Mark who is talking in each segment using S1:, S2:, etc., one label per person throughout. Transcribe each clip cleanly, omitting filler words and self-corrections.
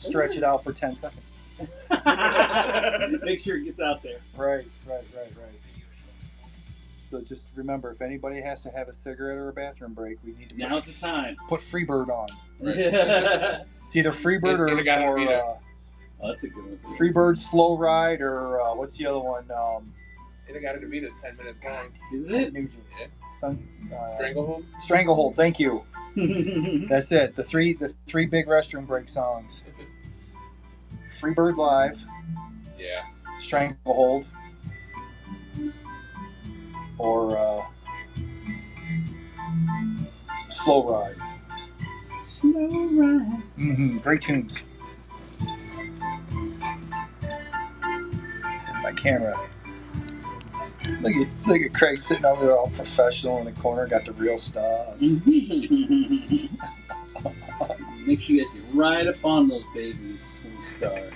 S1: stretch it out for 10 seconds.
S2: Make sure it gets out there.
S1: Right. So just remember, if anybody has to have a cigarette or a bathroom break, we need to
S2: Now's the time.
S1: Put Freebird on.
S2: Right.
S1: It's either Freebird or
S2: that's a good one.
S1: Freebird, Slow Ride, or what's the other one?
S3: Inagata Beat is 10 minutes long.
S2: Is it?
S3: Yeah. Stranglehold?
S1: Stranglehold, thank you. That's it. The three big restroom break songs. Freebird Live.
S3: Yeah.
S1: Stranglehold. Or Slow Ride.
S2: Slow Ride.
S1: Mm-hmm. Great tunes. My camera. Look at Craig sitting over there all professional in the corner, got the real stuff.
S2: Make sure you guys get right up on those babies when we start.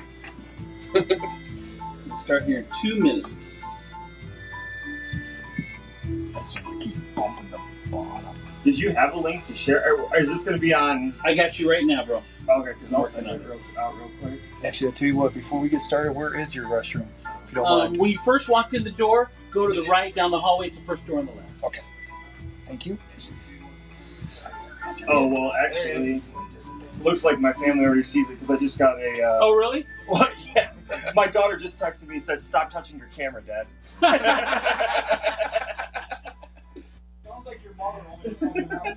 S2: We'll start here in 2 minutes.
S1: That's keep bumping the bottom.
S4: Did you have a link to share? Or is this going to be on?
S2: I got you right now, bro.
S4: Okay, because I'll send it out real quick.
S1: Actually, I'll tell you what, before we get started, where is your restroom? If you don't mind.
S2: When you first walked in the door, go to the right, down the hallway. It's the first door on the left.
S1: Okay. Thank you.
S4: Oh, well, actually, looks like my family already sees it because I just got a...
S2: Oh, really?
S4: Well, yeah. My daughter just texted me and said, "Stop touching your camera, Dad."
S1: Sounds like your mother only has something else.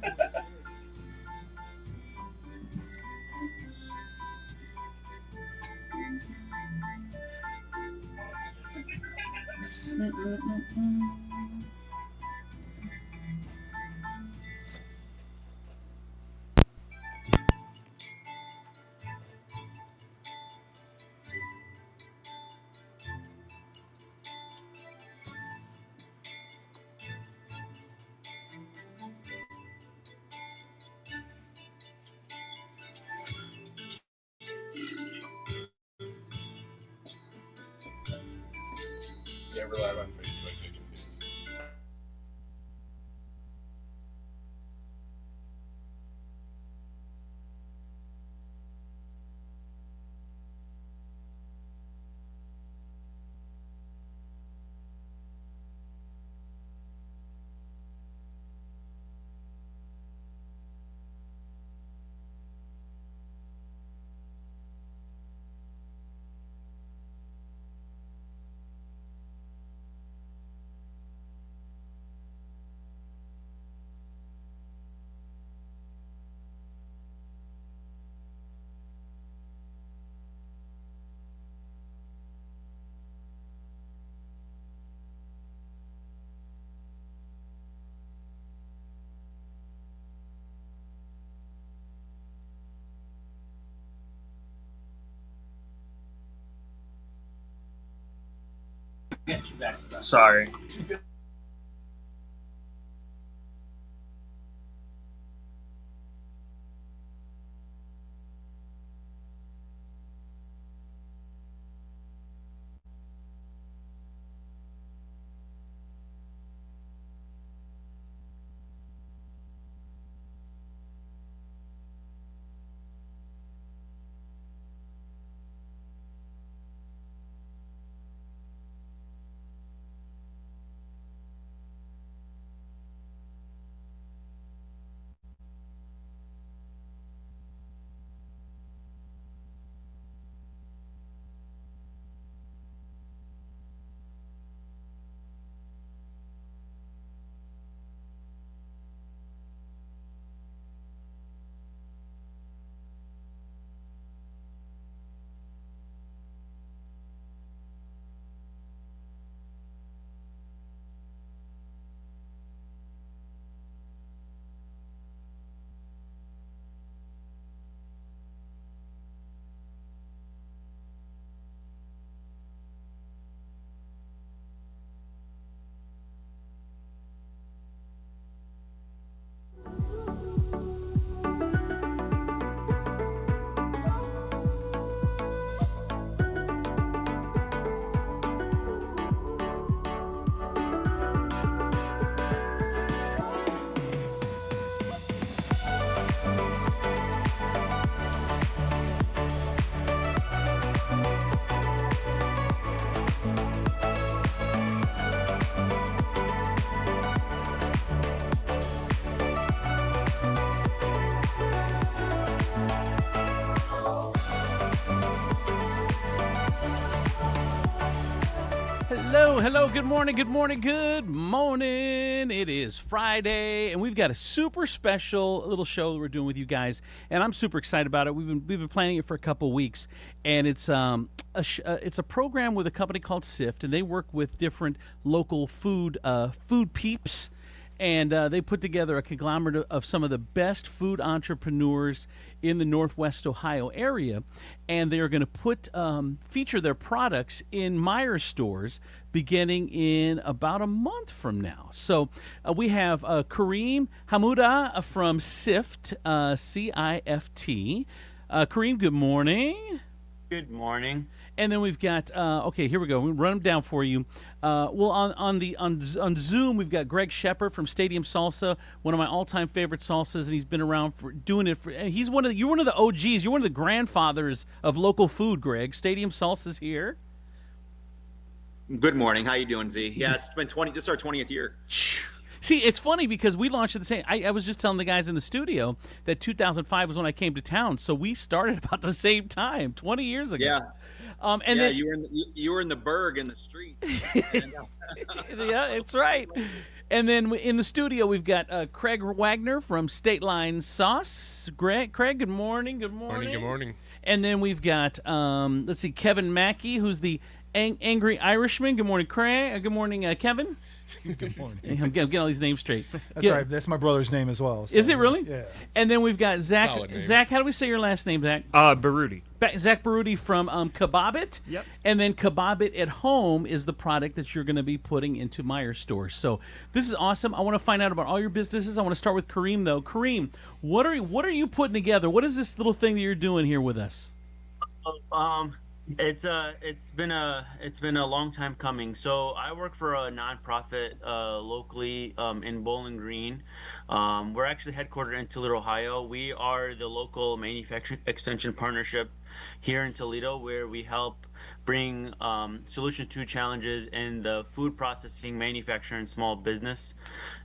S3: Yeah, we're live on Facebook.
S4: Sorry.
S5: Hello, good morning. It is Friday, and we've got a super special little show that we're doing with you guys, and I'm super excited about it. We've been planning it for a couple weeks, and it's a program with a company called CIFT, and they work with different local food peeps. And they put together a conglomerate of some of the best food entrepreneurs in the Northwest Ohio area, and they are going to feature their products in Meijer stores beginning in about a month from now. So we have Kareem Hamouda from CIFT, CIFT. Kareem, good morning.
S6: Good morning.
S5: And then we've got okay, here we go. We'll run them down for you. Well, on Zoom, we've got Greg Shepard from Stadium Salsa, one of my all-time favorite salsas, and he's been around for doing it for. You're one of the OGs. You're one of the grandfathers of local food, Greg. Stadium Salsa's here.
S7: Good morning. How you doing, Z? Yeah, it's been 20. This is our 20th year.
S5: See, it's funny because we launched at the same. I was just telling the guys in the studio that 2005 was when I came to town, so we started about the same time, 20 years ago.
S7: Yeah.
S5: And then
S7: you were in the Berg in the street.
S5: yeah, it's right. And then in the studio we've got Craig Wagner from State Line Sauce. Craig, good morning. Good morning. And then we've got let's see, Kevin Mackey, who's the Angry Irishman. Good morning, Craig. Good morning, Kevin.
S8: Good morning.
S5: I'm getting all these names straight.
S8: That's right. That's my brother's name as well. So,
S5: is it really?
S8: Yeah.
S5: And then we've got Zach.
S3: Solid name.
S5: Zach, how do we say your last name, Zach?
S4: Baruti.
S5: Zach Baruti from Kebabit.
S4: Yep.
S5: And then Kebabit at Home is the product that you're going to be putting into Meijer stores. So this is awesome. I want to find out about all your businesses. I want to start with Kareem, though. Kareem, what are you putting together? What is this little thing that you're doing here with us?
S6: It's been a long time coming. So I work for a nonprofit locally in Bowling Green. We're actually headquartered in Toledo, Ohio. We are the local manufacturing extension partnership here in Toledo, where we help bring solutions to challenges in the food processing, manufacturing, and small business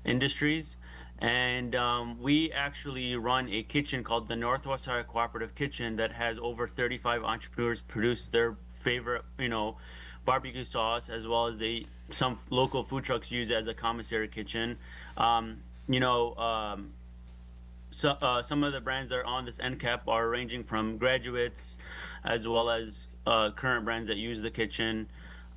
S6: industries. And we actually run a kitchen called the Northwest Ohio Cooperative Kitchen that has over 35 entrepreneurs produce their favorite, barbecue sauce, as well as some local food trucks use it as a commissary kitchen. So, some of the brands that are on this end cap are ranging from graduates as well as current brands that use the kitchen.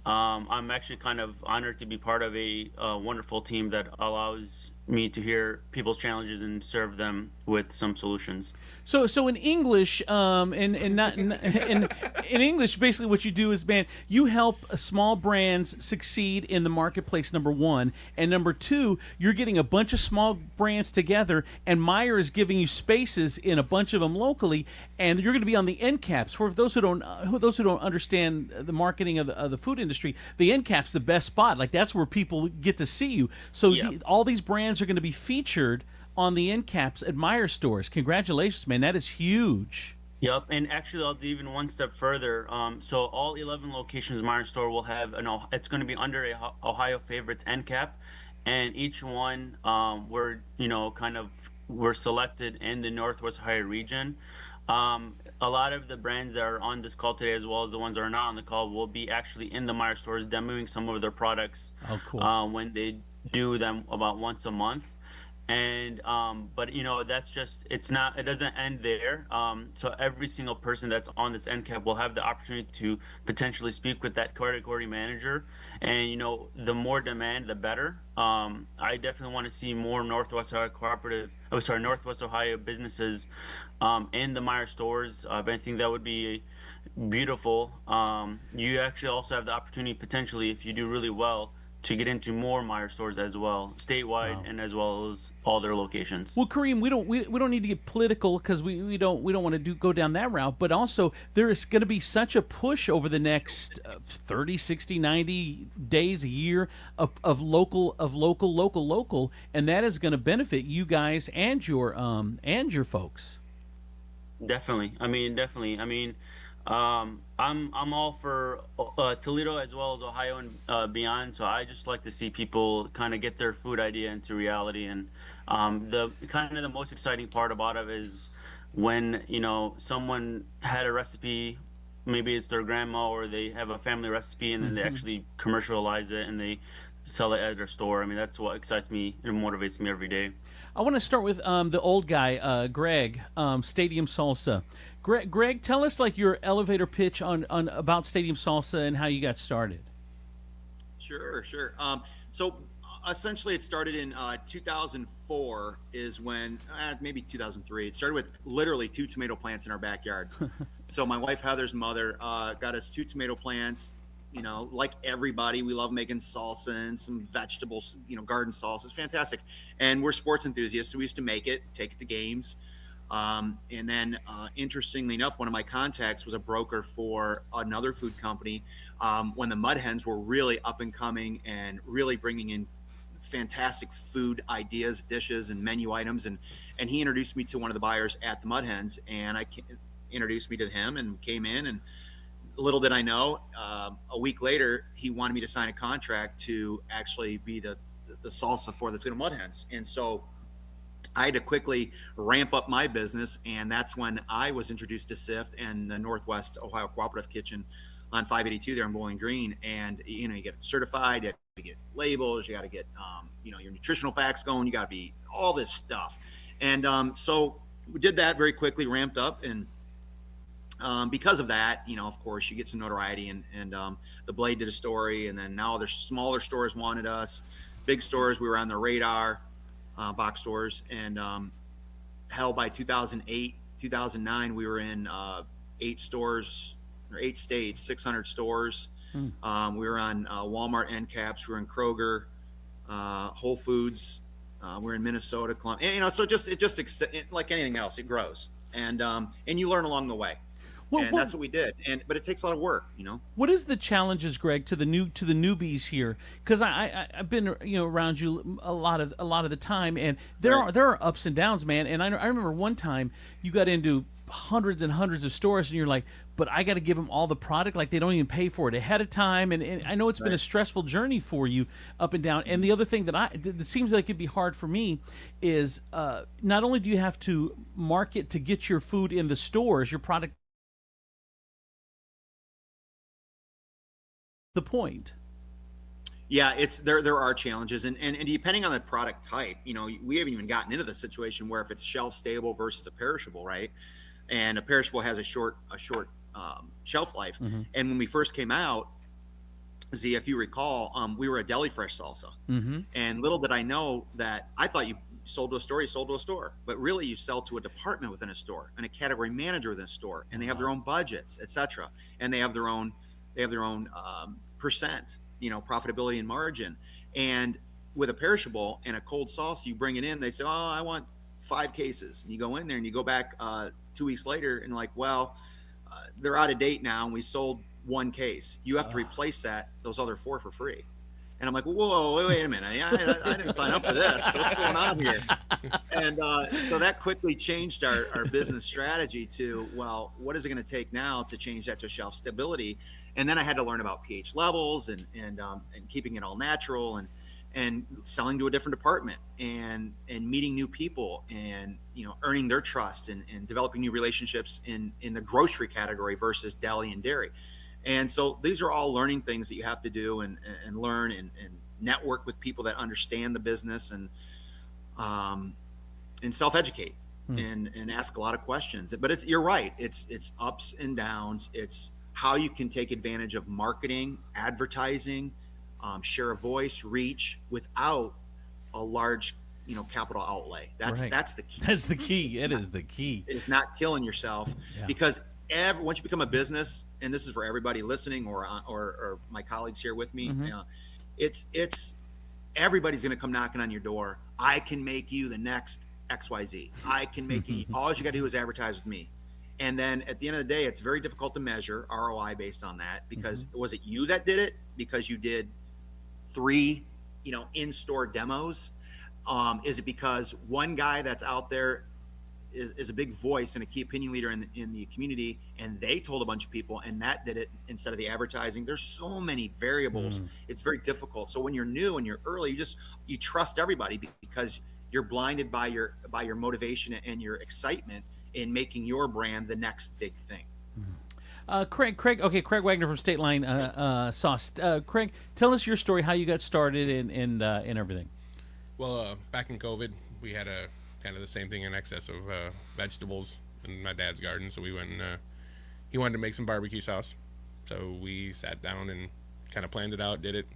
S6: I'm actually kind of honored to be part of a wonderful team that allows me to hear people's challenges and serve them with some solutions.
S5: So in English, in English, basically what you do is, man, you help small brands succeed in the marketplace. Number one, and number two, you're getting a bunch of small brands together, and Meijer is giving you spaces in a bunch of them locally, and you're going to be on the end caps. For those who don't understand the marketing of the food industry, the end cap's the best spot. Like, that's where people get to see you. So all these brands are going to be featured on the end caps at Meijer stores. Congratulations, man. That is huge.
S6: Yep, and actually I'll do even one step further. So all 11 locations of Meijer store will have it's going to be under a Ohio Favorites end cap, and each one we're selected in the Northwest Ohio region. A lot of the brands that are on this call today, as well as the ones that are not on the call, will be actually in the Meijer stores demoing some of their products.
S5: Oh, cool.
S6: When they do them about once a month. And but that's just, it doesn't end there. So every single person that's on this end cap will have the opportunity to potentially speak with that category manager, and the more demand the better. I definitely want to see more Northwest Ohio businesses in the Meijer stores. I think that would be beautiful. You actually also have the opportunity, potentially, if you do really well, to get into more Meijer stores as well, statewide. Wow. And as well as all their locations.
S5: Well, Kareem, we don't need to get political, because we don't want to go down that route. But also, there is going to be such a push over the next 30, 60, 90 days, a year of local, and that is going to benefit you guys and your folks.
S6: Definitely. I'm all for Toledo as well as Ohio and beyond. So I just like to see people kind of get their food idea into reality. And the most exciting part about it is when someone had a recipe maybe it's their grandma or they have a family recipe and then they actually commercialize it and they sell it at their store. I mean, that's what excites me and motivates me every day.
S5: I want to start with the old guy, Greg, Stadium Salsa. Greg, tell us like your elevator pitch on about Stadium Salsa and how you got started.
S7: Sure, sure. So essentially, it started in 2004 is when, maybe 2003. It started with literally 2 tomato plants in our backyard. So my wife Heather's mother got us 2 tomato plants. You know, like everybody, we love making salsa and some vegetables, garden salsa. It's fantastic. And we're sports enthusiasts, so we used to make it, take it to games. And then, interestingly enough, one of my contacts was a broker for another food company when the Mud Hens were really up and coming and really bringing in fantastic food ideas, dishes, and menu items. And he introduced me to one of the buyers at the Mud Hens, and introduced me to him and came in. And little did I know, a week later, he wanted me to sign a contract to actually be the salsa for the Mud Hens. And so I had to quickly ramp up my business, and that's when I was introduced to CIFT and the Northwest Ohio Cooperative Kitchen on 582 there in Bowling Green. And you get certified, you have to get labels, you got to get your nutritional facts going, you got to be all this stuff. And so we did that very quickly, ramped up, and because of that, of course, you get some notoriety, and the Blade did a story, and then now there's smaller stores wanted us, big stores, we were on the radar. Box stores, and hell, by 2008, 2009, we were in 8 stores or 8 states, 600 stores. We were on Walmart end caps. We were in Kroger, Whole Foods. We're in Minnesota, Columbia. And, so like anything else, it grows, and you learn along the way. That's what we did. But it takes a lot of work,
S5: What is the challenges, Greg, to the newbies here? Because I've been around you a lot of the time, and there are ups and downs, man. And I remember one time you got into hundreds and hundreds of stores, and you're like, but I got to give them all the product, like they don't even pay for it ahead of time. And I know it's been a stressful journey for you, up and down. And the other thing that seems like it'd be hard for me is not only do you have to market to get your food in the stores, your product. The point.
S7: Yeah, there are challenges, and depending on the product type, we haven't even gotten into the situation where if it's shelf stable versus a perishable, right? And a perishable has a short shelf life. And when we first came out, Z, if you recall, we were a deli fresh salsa, and little did I know that I thought you sold to a store, you sold to a store, but really you sell to a department within a store and a category manager within a store, and they have their own budgets, etc., and they have their own percent, profitability and margin. And with a perishable and a cold sauce, you bring it in, they say, oh, I want 5 cases. And you go in there and you go back 2 weeks later and like, well, they're out of date now and we sold 1 case. You have to replace those other 4 for free. And I'm like, whoa, wait a minute. I didn't sign up for this. So what's going on here? And so that quickly changed our business strategy to, well, what is it going to take now to change that to shelf stability? And then I had to learn about pH levels and keeping it all natural and selling to a different department and meeting new people and, earning their trust and developing new relationships in the grocery category versus deli and dairy. And so these are all learning things that you have to do and learn and network with people that understand the business and self-educate and ask a lot of questions. But you're right. It's ups and downs. It's how you can take advantage of marketing, advertising, share of voice, reach without a large, capital outlay. That's the key.
S5: That's the key. It is the key.
S7: It's not killing yourself because once you become a business, and this is for everybody listening or my colleagues here with me, it's everybody's going to come knocking on your door. I can make you the next XYZ. I can make you, all you got to do is advertise with me. And then at the end of the day, it's very difficult to measure ROI based on that because was it you that did it because you did 3, in-store demos? Is it because one guy that's out there is a big voice and a key opinion leader in the community, and they told a bunch of people, and that did it instead of the advertising? There's so many variables. It's very difficult. So when you're new and you're early, you trust everybody because you're blinded by your motivation and your excitement in making your brand the next big thing.
S5: Craig. Okay, Craig Wagner from State Line Sauce. Craig, tell us your story, how you got started, and everything.
S3: Well, back in COVID, we had a kind of the same thing in excess of vegetables in my dad's garden. So we went and he wanted to make some barbecue sauce. So we sat down and kind of planned it out, did it.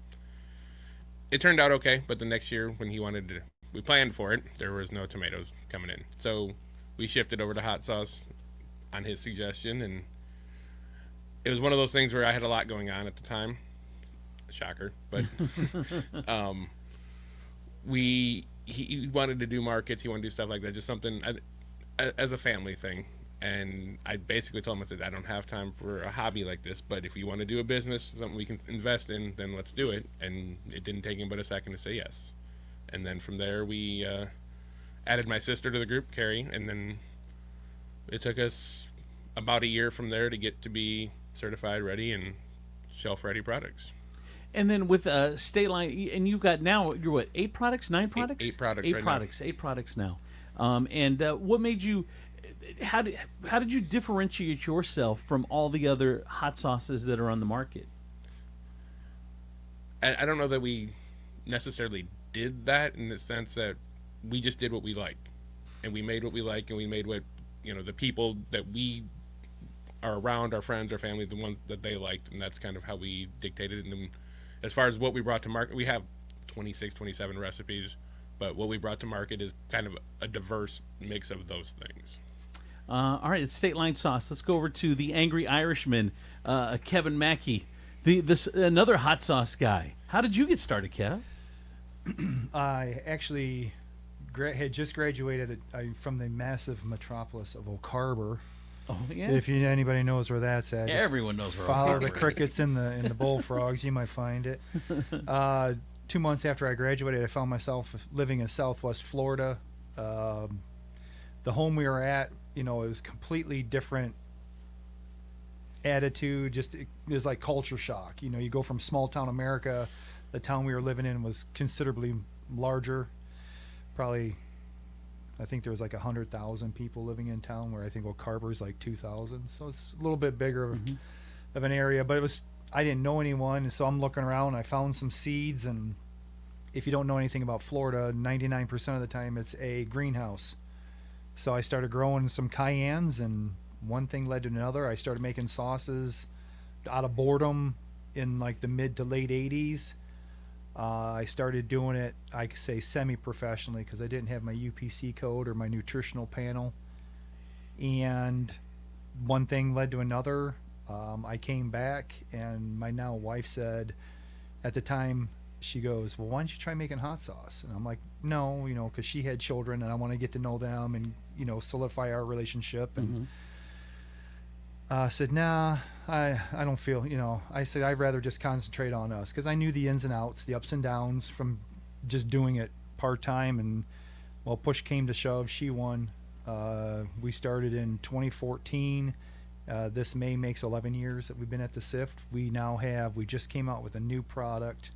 S3: It turned out okay, but the next year when we planned for it, there was no tomatoes coming in. So we shifted over to hot sauce on his suggestion, and it was one of those things where I had a lot going on at the time. Shocker, but he wanted to do markets, he wanted to do stuff like that, just something as a family thing. And I basically told him, I said, I don't have time for a hobby like this, but if you want to do a business, something we can invest in, then let's do it. And it didn't take him but a second to say yes. And then from there, we added my sister to the group, Carrie, and then it took us about a year from there to get to be certified ready and shelf ready products.
S5: And then with State Line, and you've got now, you're what, 8 products, 9 products?
S3: Eight products
S5: Eight
S3: right
S5: products,
S3: now.
S5: 8 products now. And what made you, how did you differentiate yourself from all the other hot sauces that are on the market?
S3: I don't know that we necessarily did that, in the sense that we just did what we liked, and we made what we like, and we made what, the people that we are around, our friends, our family, the ones that they liked, and that's kind of how we dictated it. And then as far as what we brought to market, we have 26, 27 recipes, but what we brought to market is kind of a diverse mix of those things.
S5: All right, it's State Line Sauce. Let's go over to the Angry Irishman, Kevin Mackey, another hot sauce guy. How did you get started, Kev?
S8: I actually had just graduated from the massive metropolis of Oak Harbor.
S5: Oh yeah.
S8: If anybody knows where that's at,
S5: Everyone knows where.
S8: follow the crickets in the bullfrogs. You might find it. 2 months after I graduated, I found myself living in Southwest Florida. The home we were at, it was completely different attitude. It was like culture shock. You go from small town America. The town we were living in was considerably larger. Probably, I think there was like 100,000 people living in town, where I think Oak Harbor is like 2,000. So it's a little bit bigger of an area. But I didn't know anyone, and so I'm looking around. I found some seeds, and if you don't know anything about Florida, 99% of the time it's a greenhouse. So I started growing some cayennes, and one thing led to another. I started making sauces out of boredom in like the mid to late 80s. I started doing it, I could say, semi-professionally, because I didn't have my UPC code or my nutritional panel. And one thing led to another. I came back, and my now wife said, at the time, she goes, well, why don't you try making hot sauce? And I'm like, no, because she had children, and I want to get to know them and, solidify our relationship. And I said, nah, I don't feel, I said, I'd rather just concentrate on us, because I knew the ins and outs, the ups and downs from just doing it part-time. And well, push came to shove, she won. We started in 2014. This May makes 11 years that we've been at the CIFT. We just came out with a new product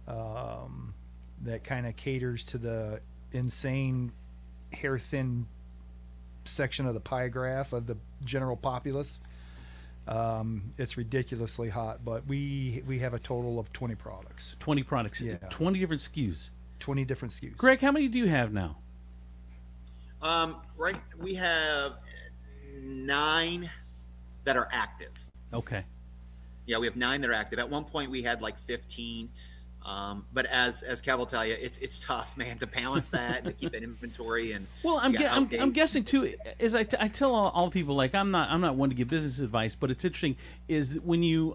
S8: that kind of caters to the insane hair-thin section of the pie graph of the general populace. It's ridiculously hot, but we have a total of 20 products.
S5: 20 products.
S8: Yeah.
S5: 20 different SKUs.
S8: 20 different SKUs.
S5: Greg, how many do you have now?
S7: Right, we have 9 that are active.
S5: Okay.
S7: Yeah, we have 9 that are active. At one point, we had like 15. But as Kev will tell you, it's tough, man, to balance that and to keep an inventory. And
S5: well, I'm guessing too. As I tell all people, like I'm not one to give business advice, but it's interesting is when you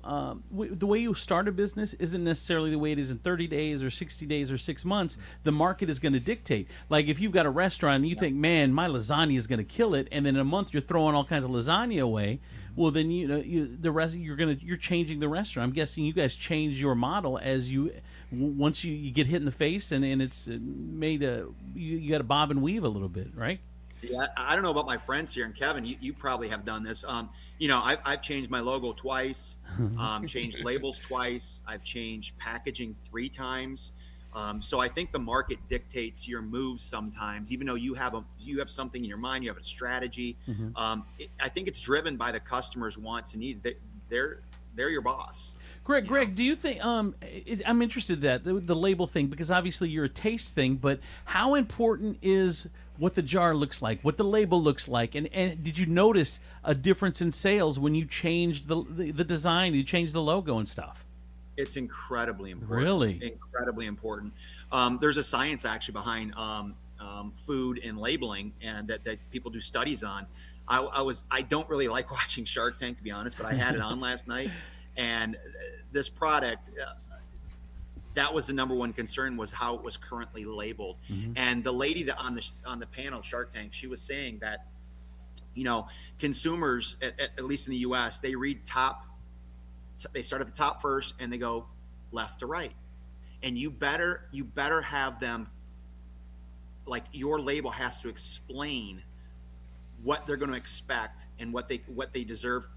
S5: the way you start a business isn't necessarily the way it is in 30 days or 60 days or 6 months. The market is going to dictate. Like if you've got a restaurant and you think, man, my lasagna is going to kill it, and then in a month you're throwing all kinds of lasagna away. Well, then you're changing the restaurant. I'm guessing you guys change your model as once you get hit in the face and it's made you got to bob and weave a little bit, right?
S7: Yeah, I don't know about my friends here, and Kevin, you probably have done this. I've changed my logo twice, changed labels twice. I've changed packaging 3 times. So I think the market dictates your moves sometimes, even though you have something in your mind, you have a strategy. I think it's driven by the customer's wants and needs. They're your boss.
S5: Greg, do you think? I'm interested in that the label thing, because obviously you're a taste thing. But how important is what the jar looks like, what the label looks like, and did you notice a difference in sales when you changed the design, you changed the logo and stuff?
S7: It's incredibly important.
S5: Really?
S7: Incredibly important. There's a science actually behind food and labeling, and that people do studies on. I don't really like watching Shark Tank, to be honest, but I had it on last night, and this product, that was the number one concern, was how it was currently labeled. And the lady that on the panel, Shark Tank, she was saying that, consumers, at least in the U.S., they read they start at the top first and they go left to right, and you better have them, like, your label has to explain what they're going to expect and what they deserve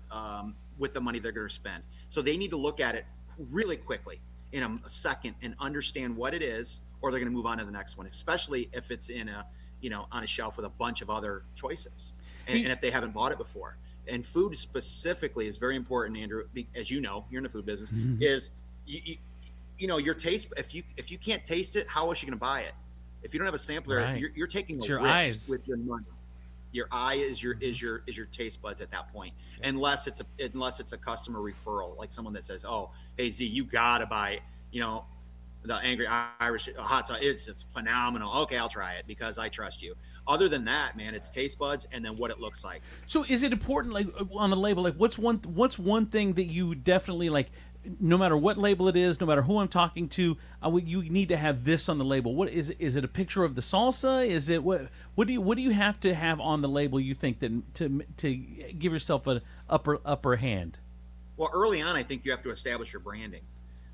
S7: with the money they're going to spend. So they need to look at it really quickly in a second and understand what it is, or they're going to move on to the next one, especially if it's in on a shelf with a bunch of other choices, and if they haven't bought it before. And food specifically is very important, Andrew, as you know, you're in the food business. Is your taste. If you can't taste it, how else are you going to buy it? If you don't have a sampler,
S5: Right.
S7: you're taking a risk
S5: eyes.
S7: with your money. Your eye is your taste buds at that point, unless it's a customer referral, like someone that says, "Oh, hey Z, you gotta buy, the Angry Irish hot sauce. It's phenomenal. Okay, I'll try it because I trust you." Other than that, man, it's taste buds and then what it looks like.
S5: So is it important, like, on the label, like, what's one thing that you definitely, like, no matter what label it is, no matter who I'm talking to, you need to have this on the label? What is it? Is it a picture of the salsa? Is it what do you have to have on the label, you think, that to give yourself an upper hand?
S7: Well, early on, I think you have to establish your branding.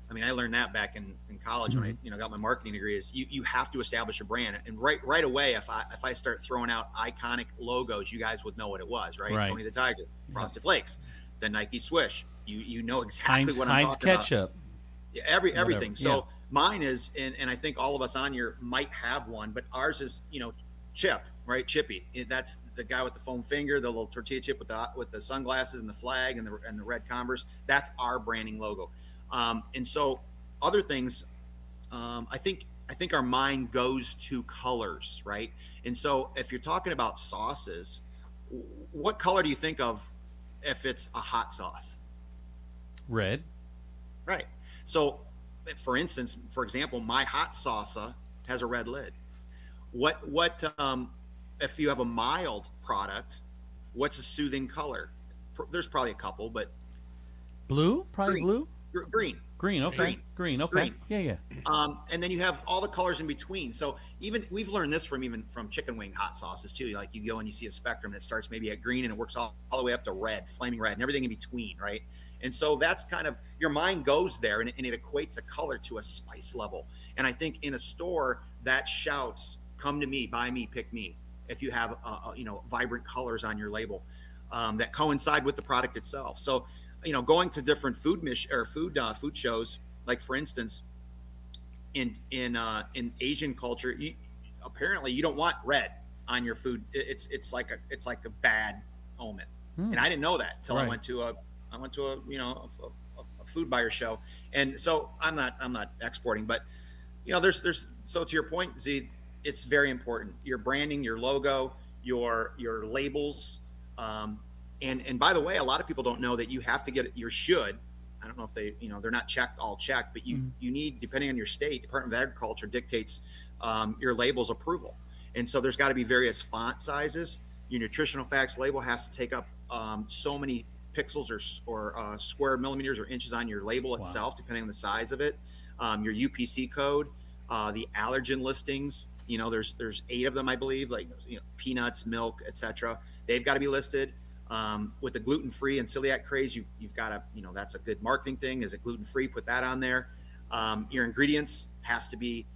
S7: I mean, I learned that back in college when I got my marketing degree. Is you have to establish a brand, and right away, if I start throwing out iconic logos, you guys would know what it was, right? Tony the Tiger, Frosted Flakes, the Nike Swish. You know exactly what I'm talking
S5: ketchup.
S7: about. Everything.
S5: Whatever.
S7: So mine is, and I think all of us on here might have one, but ours is Chip, right? Chippy. That's the guy with the foam finger, the little tortilla chip with the sunglasses and the flag and the red Converse. That's our branding logo. And so other things, I think our mind goes to colors, right? And so if you're talking about sauces, what color do you think of if it's a hot sauce?
S5: Red.
S7: Right. So for example, my hot salsa has a red lid. What if you have a mild product, what's a soothing color? There's probably a couple, but
S5: blue, probably
S7: green.
S5: blue.
S7: Green.
S5: Okay. Green. Okay.
S7: Green.
S5: Yeah.
S7: And then you have all the colors in between. So we've learned this from chicken wing hot sauces too. Like, you go and you see a spectrum that starts maybe at green and it works all the way up to red, flaming red, and everything in between, right? And so that's kind of, your mind goes there, and it equates a color to a spice level. And I think in a store that shouts, "Come to me, buy me, pick me." If you have vibrant colors on your label that coincide with the product itself. So going to different food shows, like, for instance, in Asian culture, apparently you don't want red on your food. It's like a bad omen, and I didn't know that till I went to a food buyer show. And so I'm not exporting, but there's so to your point, Z, it's very important. Your branding, your logo, your labels. And by the way, a lot of people don't know that you have to get it. I don't know if they, they're not all checked, but you need, depending on your state, Department of Agriculture dictates your label's approval. And so there's got to be various font sizes. Your nutritional facts label has to take up so many pixels or square millimeters or inches on your label itself, depending on the size of it. Your UPC code, the allergen listings, there's 8 of them, I believe, like peanuts, milk, etc. They've got to be listed. With the gluten-free and celiac craze, you've got to, that's a good marketing thing. Is it gluten-free? Put that on there. Your ingredients has to be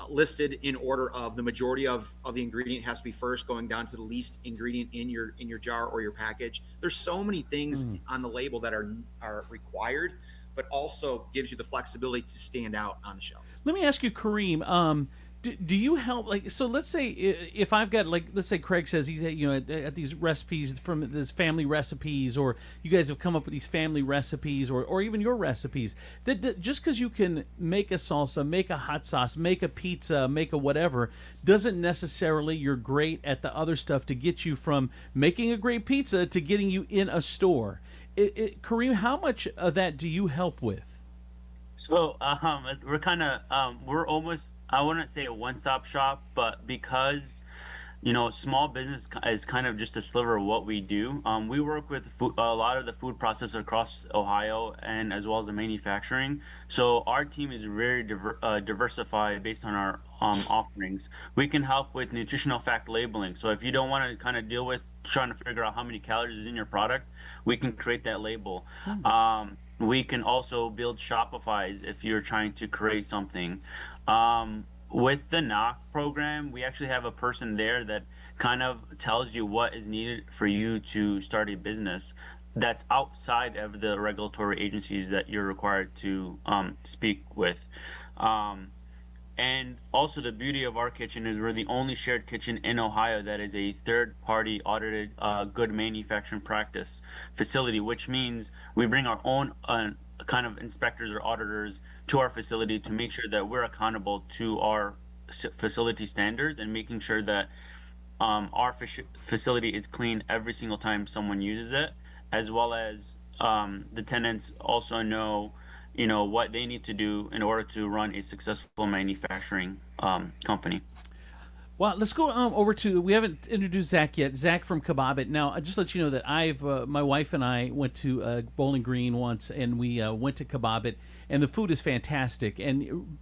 S7: listed in order of the majority of the ingredient has to be first, going down to the least ingredient in your jar or your package. There's so many things on the label that are required, but also gives you the flexibility to stand out on the shelf.
S5: Let me ask you, Kareem. Do you help, like, so let's say if I've got, like, let's say Craig says he's at these recipes from this family recipes, or you guys have come up with these family recipes, or even your recipes, that just because you can make a salsa, make a hot sauce, make a pizza, make a whatever, doesn't necessarily you're great at the other stuff to get you from making a great pizza to getting you in a store. Kareem, how much of that do you help with?
S6: So we're kind of we're almost, I wouldn't say a one-stop shop, but because small business is kind of just a sliver of what we do. We work with a lot of the food processors across Ohio and as well as the manufacturing. So our team is very diversified based on our offerings. We can help with nutritional fact labeling. So if you don't want to kind of deal with trying to figure out how many calories is in your product, we can create that label. We can also build Shopify's if you're trying to create something. With the knock program, we actually have a person there that kind of tells you what is needed for you to start a business that's outside of the regulatory agencies that you're required to speak with. And also the beauty of our kitchen is we're the only shared kitchen in Ohio that is a third-party audited good manufacturing practice facility, which means we bring our own kind of inspectors or auditors to our facility to make sure that we're accountable to our facility standards and making sure that our facility is clean every single time someone uses it, as well as the tenants also know what they need to do in order to run a successful manufacturing company.
S5: Well, let's go over to, we haven't introduced Zach yet. Zach from Kebab It. Now, I just let you know that my wife and I went to Bowling Green once, and we went to Kebab It, and the food is fantastic. And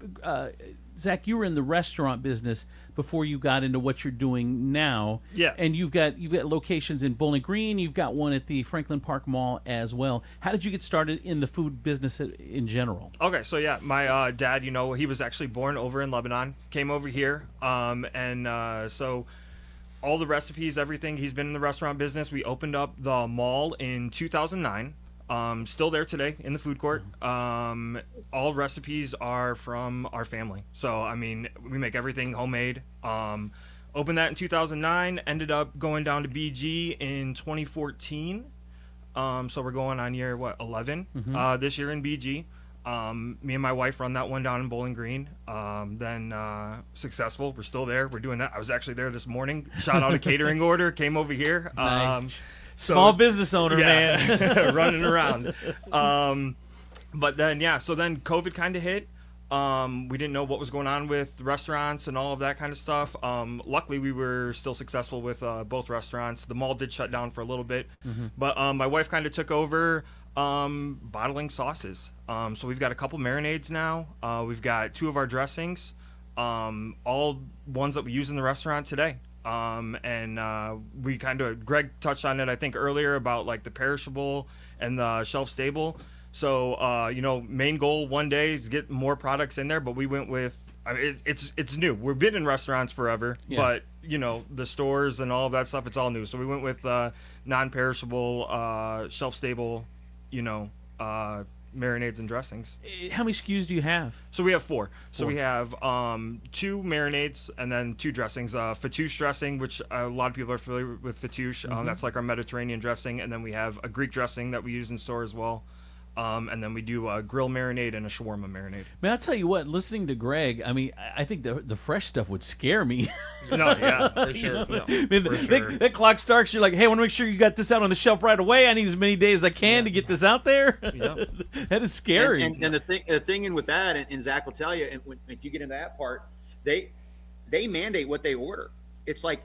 S5: Zach, you were in the restaurant business before you got into what you're doing now.
S9: Yeah.
S5: And you've got locations in Bowling Green. You've got one at the Franklin Park Mall as well. How did you get started in the food business in general?
S9: Okay, so yeah, my dad, he was actually born over in Lebanon, came over here, so all the recipes, everything, he's been in the restaurant business. We opened up the mall in 2009. Still there today in the food court. All recipes are from our family. So, I mean, we make everything homemade. Opened that in 2009, ended up going down to BG in 2014. So we're going on year, 11 this year in BG. Me and my wife run that one down in Bowling Green. Then successful. We're still there. We're doing that. I was actually there this morning. Shot out a catering order. Came over here.
S5: Nice. Small business owner, man.
S9: Running around. But then, so then COVID kind of hit. We didn't know what was going on with restaurants and all of that kind of stuff. Luckily, we were still successful with both restaurants. The mall did shut down for a little bit. But my wife kind of took over bottling sauces. So we've got a couple marinades now. We've got 2 of our dressings, all ones that we use in the restaurant today. We kind of, Greg touched on it, I think, earlier about like the perishable and the shelf stable. So, main goal one day is get more products in there, but we went with, it's new. We've been in restaurants forever, but the stores and all of that stuff, it's all new. So we went with non-perishable, shelf stable, marinades and dressings.
S5: How many SKUs do you have?
S9: So we have 4. So we have 2 marinades and then 2 dressings. Fattoush dressing, which a lot of people are familiar with fattoush. That's like our Mediterranean dressing. And then we have a Greek dressing that we use in store as well. And then we do a grill marinade and a shawarma marinade.
S5: Man, I'll tell you what, listening to Greg, I mean, I think the fresh stuff would scare me.
S9: No, yeah, for
S5: I
S9: sure.
S5: mean, that clock starts, you're like, hey, I want to make sure you got this out on the shelf right away. I need as many days as I can to get this out there. That is scary.
S7: And the thing in with that, and Zach will tell you, and if you get into that part, they mandate what they order. It's like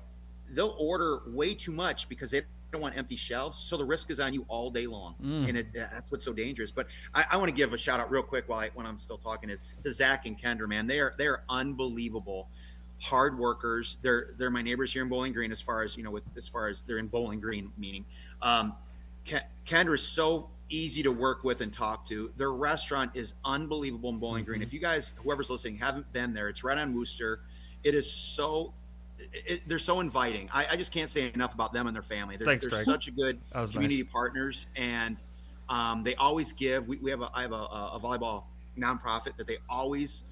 S7: they'll order way too much because they don't want empty shelves, so the risk is on you all day long, and that's what's so dangerous. But I want to give a shout out real quick when I'm still talking is to Zach and Kendra. Man, they are unbelievable hard workers. They're my neighbors here in Bowling Green, as far as they're in Bowling Green, meaning Kendra is so easy to work with and talk to. Their restaurant is unbelievable in Bowling Green. If you guys, whoever's listening, haven't been there, it's right on Wooster. It is so they're so inviting. I just can't say enough about them and their family. They're
S9: Greg.
S7: such a good
S9: That was
S7: community partners, and They always give. I have a volleyball nonprofit that they always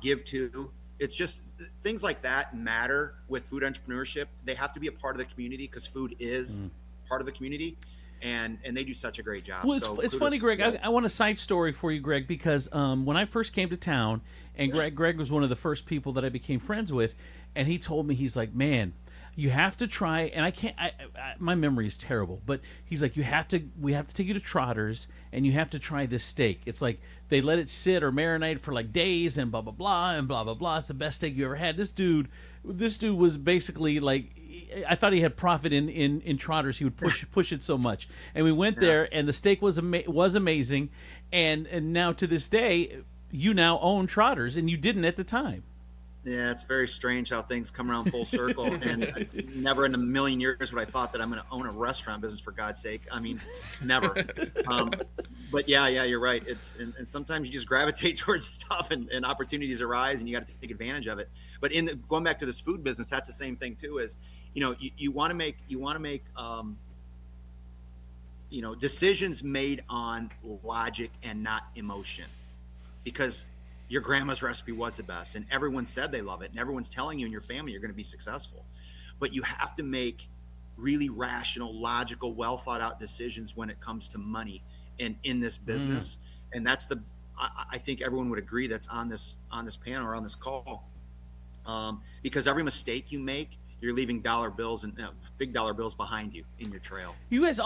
S7: give to. It's just things like that matter with food entrepreneurship. They have to be a part of the community because food is part of the community, and they do such a great job.
S5: Well,
S7: So
S5: it's
S7: kudos
S5: funny,
S7: to
S5: Greg.
S7: them.
S5: I want a side story for you, Greg, because when I first came to town, and Greg was one of the first people that I became friends with, and he told me, he's like, man, you have to try, and I can't. My memory is terrible, but he's like, we have to take you to Trotter's, and you have to try this steak. It's like they let it sit or marinate for like days, and blah blah blah, and blah blah blah. It's the best steak you ever had. This dude was basically like, I thought he had profit in Trotter's. He would push it so much, and we went there, and the steak was amazing, and now to this day, you now own Trotter's, and you didn't at the time.
S7: Yeah, it's very strange how things come around full circle. And never in a million years would I thought that I'm going to own a restaurant business, for God's sake. I mean, never. But yeah, you're right. And sometimes you just gravitate towards stuff, and opportunities arise, and you got to take advantage of it. But going back to this food business, that's the same thing too. Is you want to make decisions made on logic and not emotion, because your grandma's recipe was the best and everyone said they love it and everyone's telling you in your family you're going to be successful. But you have to make really rational, logical, well thought out decisions when it comes to money and in this business. And that's I think everyone would agree that's on this panel or on this call. Because every mistake you make, you're leaving dollar bills and big dollar bills behind you in your trail.
S5: You guys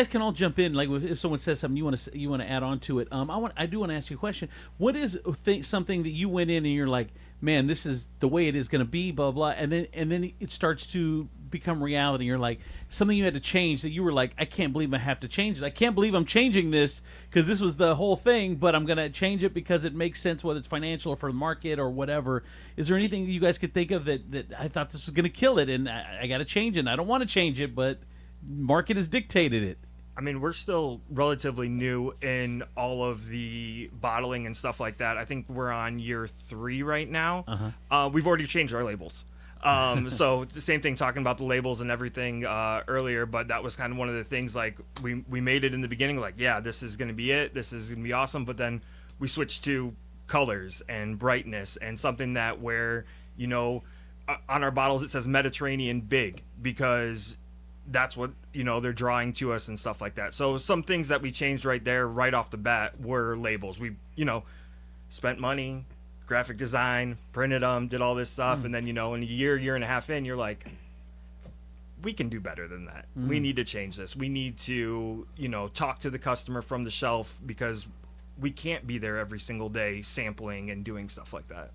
S5: can all jump in. Like if someone says something you want to add on to it. I do want to ask you a question. What is something that you went in and you're like, man, this is the way it is going to be, blah blah, and then it starts to become reality. You're like, something you had to change that you were like, I can't believe I have to change this. I can't believe I'm changing this because this was the whole thing, but I'm going to change it because it makes sense, whether it's financial or for the market or whatever. Is there anything that you guys could think of that I thought this was going to kill it and I got to change it? And I don't want to change it, but market has dictated it.
S9: I mean, we're still relatively new in all of the bottling and stuff like that. I think we're on year 3 right now. We've already changed our labels. So it's the same thing, talking about the labels and everything earlier, but that was kind of one of the things, like we made it in the beginning, like, yeah, this is going to be it. This is going to be awesome. But then we switched to colors and brightness and something that where, on our bottles, it says Mediterranean big because that's what, they're drawing to us and stuff like that. So some things that we changed right there, right off the bat, were labels. We, spent money, graphic design, printed them, did all this stuff, and then in a year and a half in, you're like, we can do better than that. We need to change this. We need to talk to the customer from the shelf, because we can't be there every single day sampling and doing stuff like that.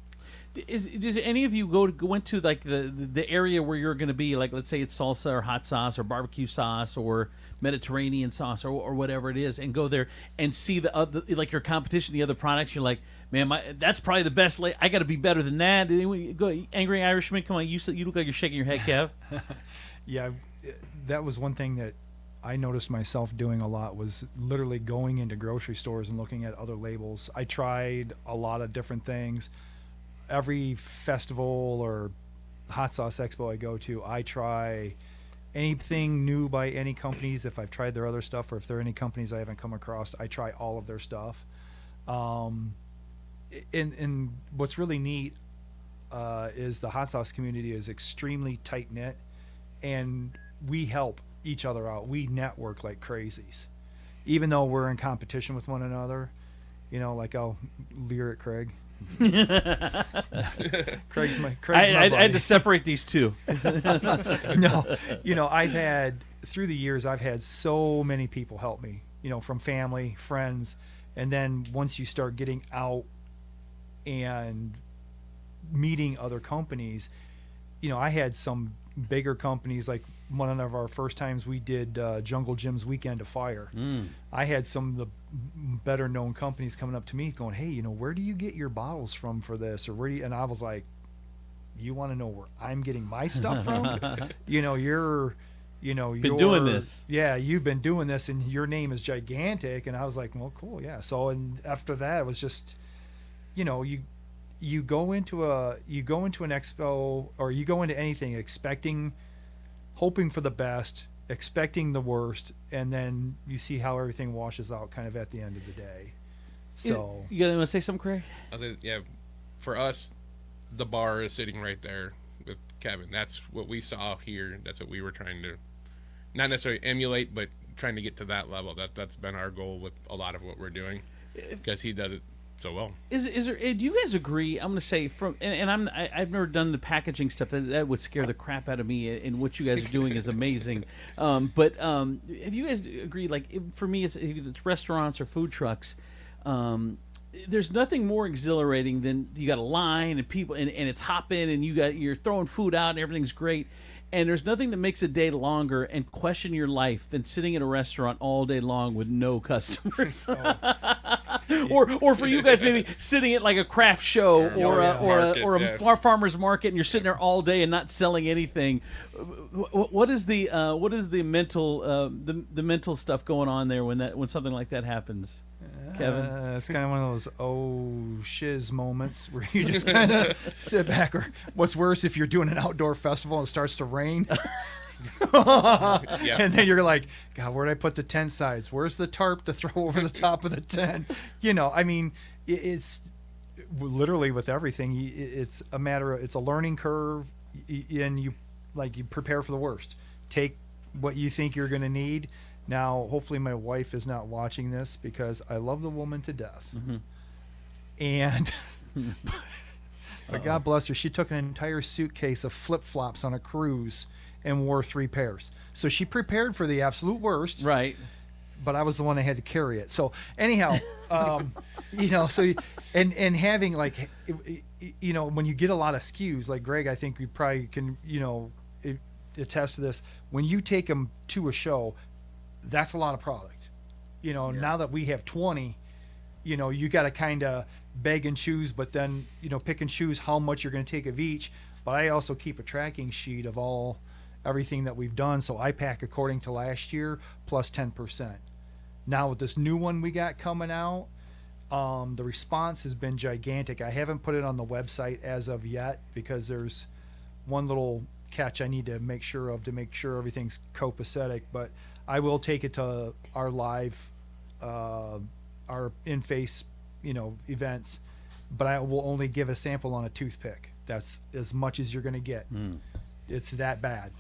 S5: Does any of you went to like the area where you're going to be, like, let's say it's salsa or hot sauce or barbecue sauce or Mediterranean sauce or whatever it is, and go there and see the other, like, your competition, the other products? You're like, man, that's probably the best. I got to be better than that. Go, Angry Irishman, come on, you look like you're shaking your head, Kev.
S8: Yeah, that was one thing that I noticed myself doing a lot, was literally going into grocery stores and looking at other labels. I tried a lot of different things. Every festival or hot sauce expo I go to, I try anything new by any companies. If I've tried their other stuff, or if there are any companies I haven't come across, I try all of their stuff. And what's really neat is the hot sauce community is extremely tight knit, and we help each other out. We network like crazies, even though we're in competition with one another. Like, I'll leer at Craig. Craig's my buddy.
S5: I had to separate these two.
S8: No, I've had, through the years, I've had so many people help me, from family, friends, and then once you start getting out and meeting other companies, I had some bigger companies, like one of our first times we did Jungle Jim's Weekend of Fire. I had some of the better known companies coming up to me going, hey, where do you get your bottles from for this? Or where do you, and I was like, you want to know where I'm getting my stuff from? You're
S5: been doing this.
S8: Yeah, you've been doing this, and your name is gigantic. And I was like, well, cool, yeah. So, and after that, it was just, you go into an expo, or you go into anything hoping for the best, expecting the worst, and then you see how everything washes out kind of at the end of the day. So
S5: You gonna say something, Craig?
S3: I was yeah, for us, the bar is sitting right there with Kevin. That's what we saw here. That's what we were trying to, not necessarily emulate, but trying to get to that level. That's been our goal with a lot of what we're doing, because he does it so well.
S5: Is there? Do you guys agree? I'm gonna say I've never done the packaging stuff. That would scare the crap out of me. And what you guys are doing is amazing. But have you guys agreed? Like for me, if it's restaurants or food trucks. There's nothing more exhilarating than you got a line and people and it's hopping and you're throwing food out and everything's great. And there's nothing that makes a day longer and question your life than sitting in a restaurant all day long with no customers. or for you guys maybe sitting at like a craft show or a farmer's market and you're sitting there all day and not selling anything. What is the mental stuff going on there when something like that happens? Kevin,
S8: it's kind of one of those shiz moments where you just kind of sit back. Or what's worse, if you're doing an outdoor festival and it starts to rain, and then you're like, God, where'd I put the tent sides? Where's the tarp to throw over the top of the tent? I mean, it's literally with everything. It's a matter of, it's a learning curve, and you prepare for the worst. Take what you think you're going to need. Now, hopefully my wife is not watching this because I love the woman to death. Mm-hmm. And but God bless her, she took an entire suitcase of flip-flops on a cruise and wore 3 pairs. So she prepared for the absolute worst.
S5: Right.
S8: But I was the one that had to carry it. So anyhow, so and having like, when you get a lot of SKUs, like Greg, I think we probably can, attest to this. When you take them to a show, that's a lot of product. Now that we have 20, you got to kind of beg and choose, but then, pick and choose how much you're going to take of each. But I also keep a tracking sheet of everything that we've done. So I pack according to last year plus 10%. Now with this new one we got coming out, the response has been gigantic. I haven't put it on the website as of yet because there's one little catch I need to make sure of to make sure everything's copacetic, but I will take it to our live, our in-face, events, but I will only give a sample on a toothpick. That's as much as you're going to get. It's that bad.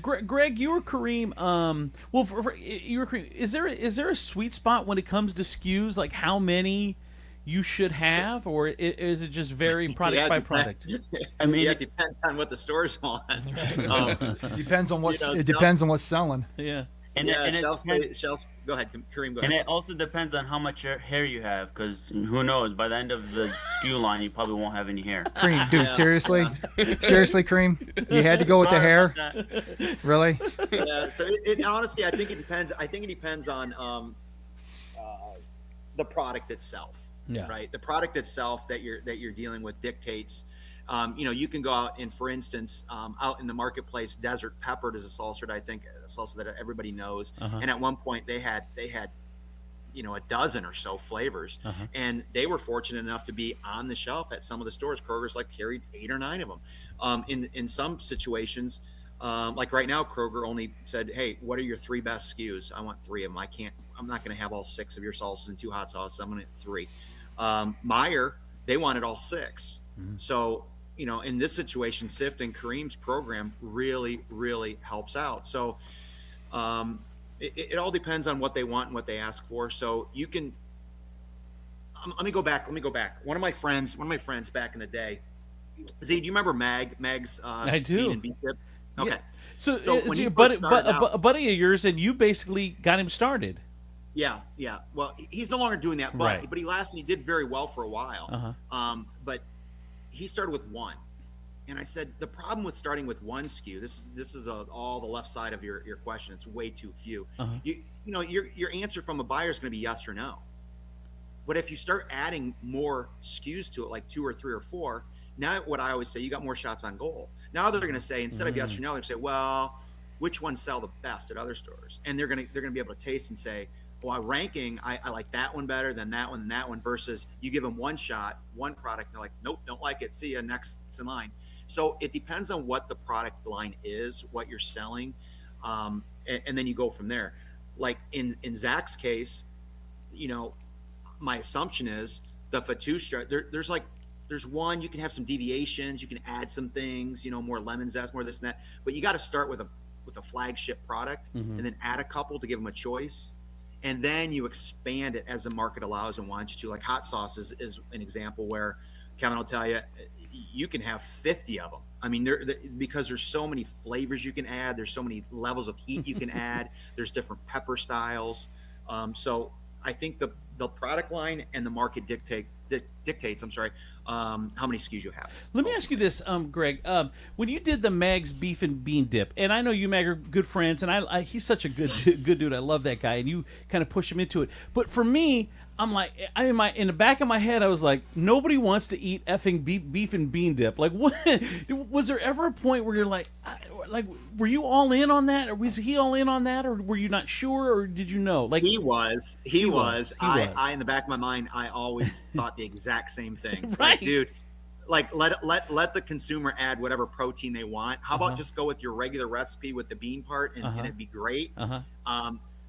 S5: Greg, you or Kareem, you or Kareem, is there a sweet spot when it comes to SKUs, like how many you should have, or is it just vary product by product?
S7: I mean, it depends on what the store's on.
S8: Depends on it depends on what's selling.
S5: Yeah.
S7: Shelves. Go ahead, Kareem. Go ahead.
S6: And it also depends on how much hair you have, because who knows? By the end of the SKU line, you probably won't have any hair.
S8: Kareem, dude, seriously, Kareem, you had to go with the hair, really?
S7: Yeah. So honestly, I think it depends. I think it depends on the product itself.
S5: Yeah.
S7: Right. The product itself that you're dealing with dictates. You can go out and, for instance, out in the marketplace, Desert Peppered is a salsa that everybody knows. And at one point they had a dozen or so flavors, and they were fortunate enough to be on the shelf at some of the stores. Kroger's carried 8 or 9 of them. In some situations, like right now, Kroger only said, "Hey, what are your 3 best SKUs? I want 3 of them. I'm not going to have all 6 of your sauces and 2 hot sauces. I'm going to 3." Meijer, they wanted all 6. So, in this situation, CIFT and Kareem's program really, really helps out. So it all depends on what they want and what they ask for. So you can, let me go back. One of my friends back in the day, Z, do you remember Mag's?
S5: I do.
S7: Bean and okay.
S5: Yeah. So
S7: when
S5: a buddy of yours, and you basically got him started.
S7: Yeah. Well, he's no longer doing that, but
S5: Right.
S7: he lasted. He did very well for a while. But he started with 1, and I said the problem with starting with 1 SKU. This is all the left side of your question. It's way too few. Your answer from a buyer is going to be yes or no. But if you start adding more SKUs to it, like 2 or 3 or 4, now what I always say, you got more shots on goal. Now they're going to say, instead of yes or no, they're going to say, well, which ones sell the best at other stores? And they're going to be able to taste and say, well, ranking, I like that one better than that one and that one, versus you give them one shot, one product, and they're like, nope, don't like it. See you next in line. So it depends on what the product line is, what you're selling. and then you go from there. Like in Zach's case, you know, my assumption is the Fatush, there's one, you can have some deviations, you can add some things, you know, more lemon zest, more this and that, but you got to start with a flagship product and then add a couple to give them a choice. And then you expand it as the market allows and wants you to. Like hot sauce is an example where Kevin will tell you, you can have 50 of them. I mean, because there's so many flavors you can add. There's so many levels of heat you can add. There's different pepper styles. So I think the product line and the market dictates, how many SKUs you have.
S5: Let me ask you this, Greg. When you did the Mag's beef and bean dip, and I know you, Mag, are good friends, and he's such a good dude. I love that guy, and you kind of push him into it. But for me, I'm like, in the back of my head, I was like, nobody wants to eat effing beef and bean dip. Like, what? Was there ever a point where you're like, were you all in on that, or was he all in on that, or were you not sure, or did you know? Like
S7: he was. I in the back of my mind, I always thought the exact same thing.
S5: Right,
S7: like, dude. Like let the consumer add whatever protein they want. How about just go with your regular recipe with the bean part, and it'd be great.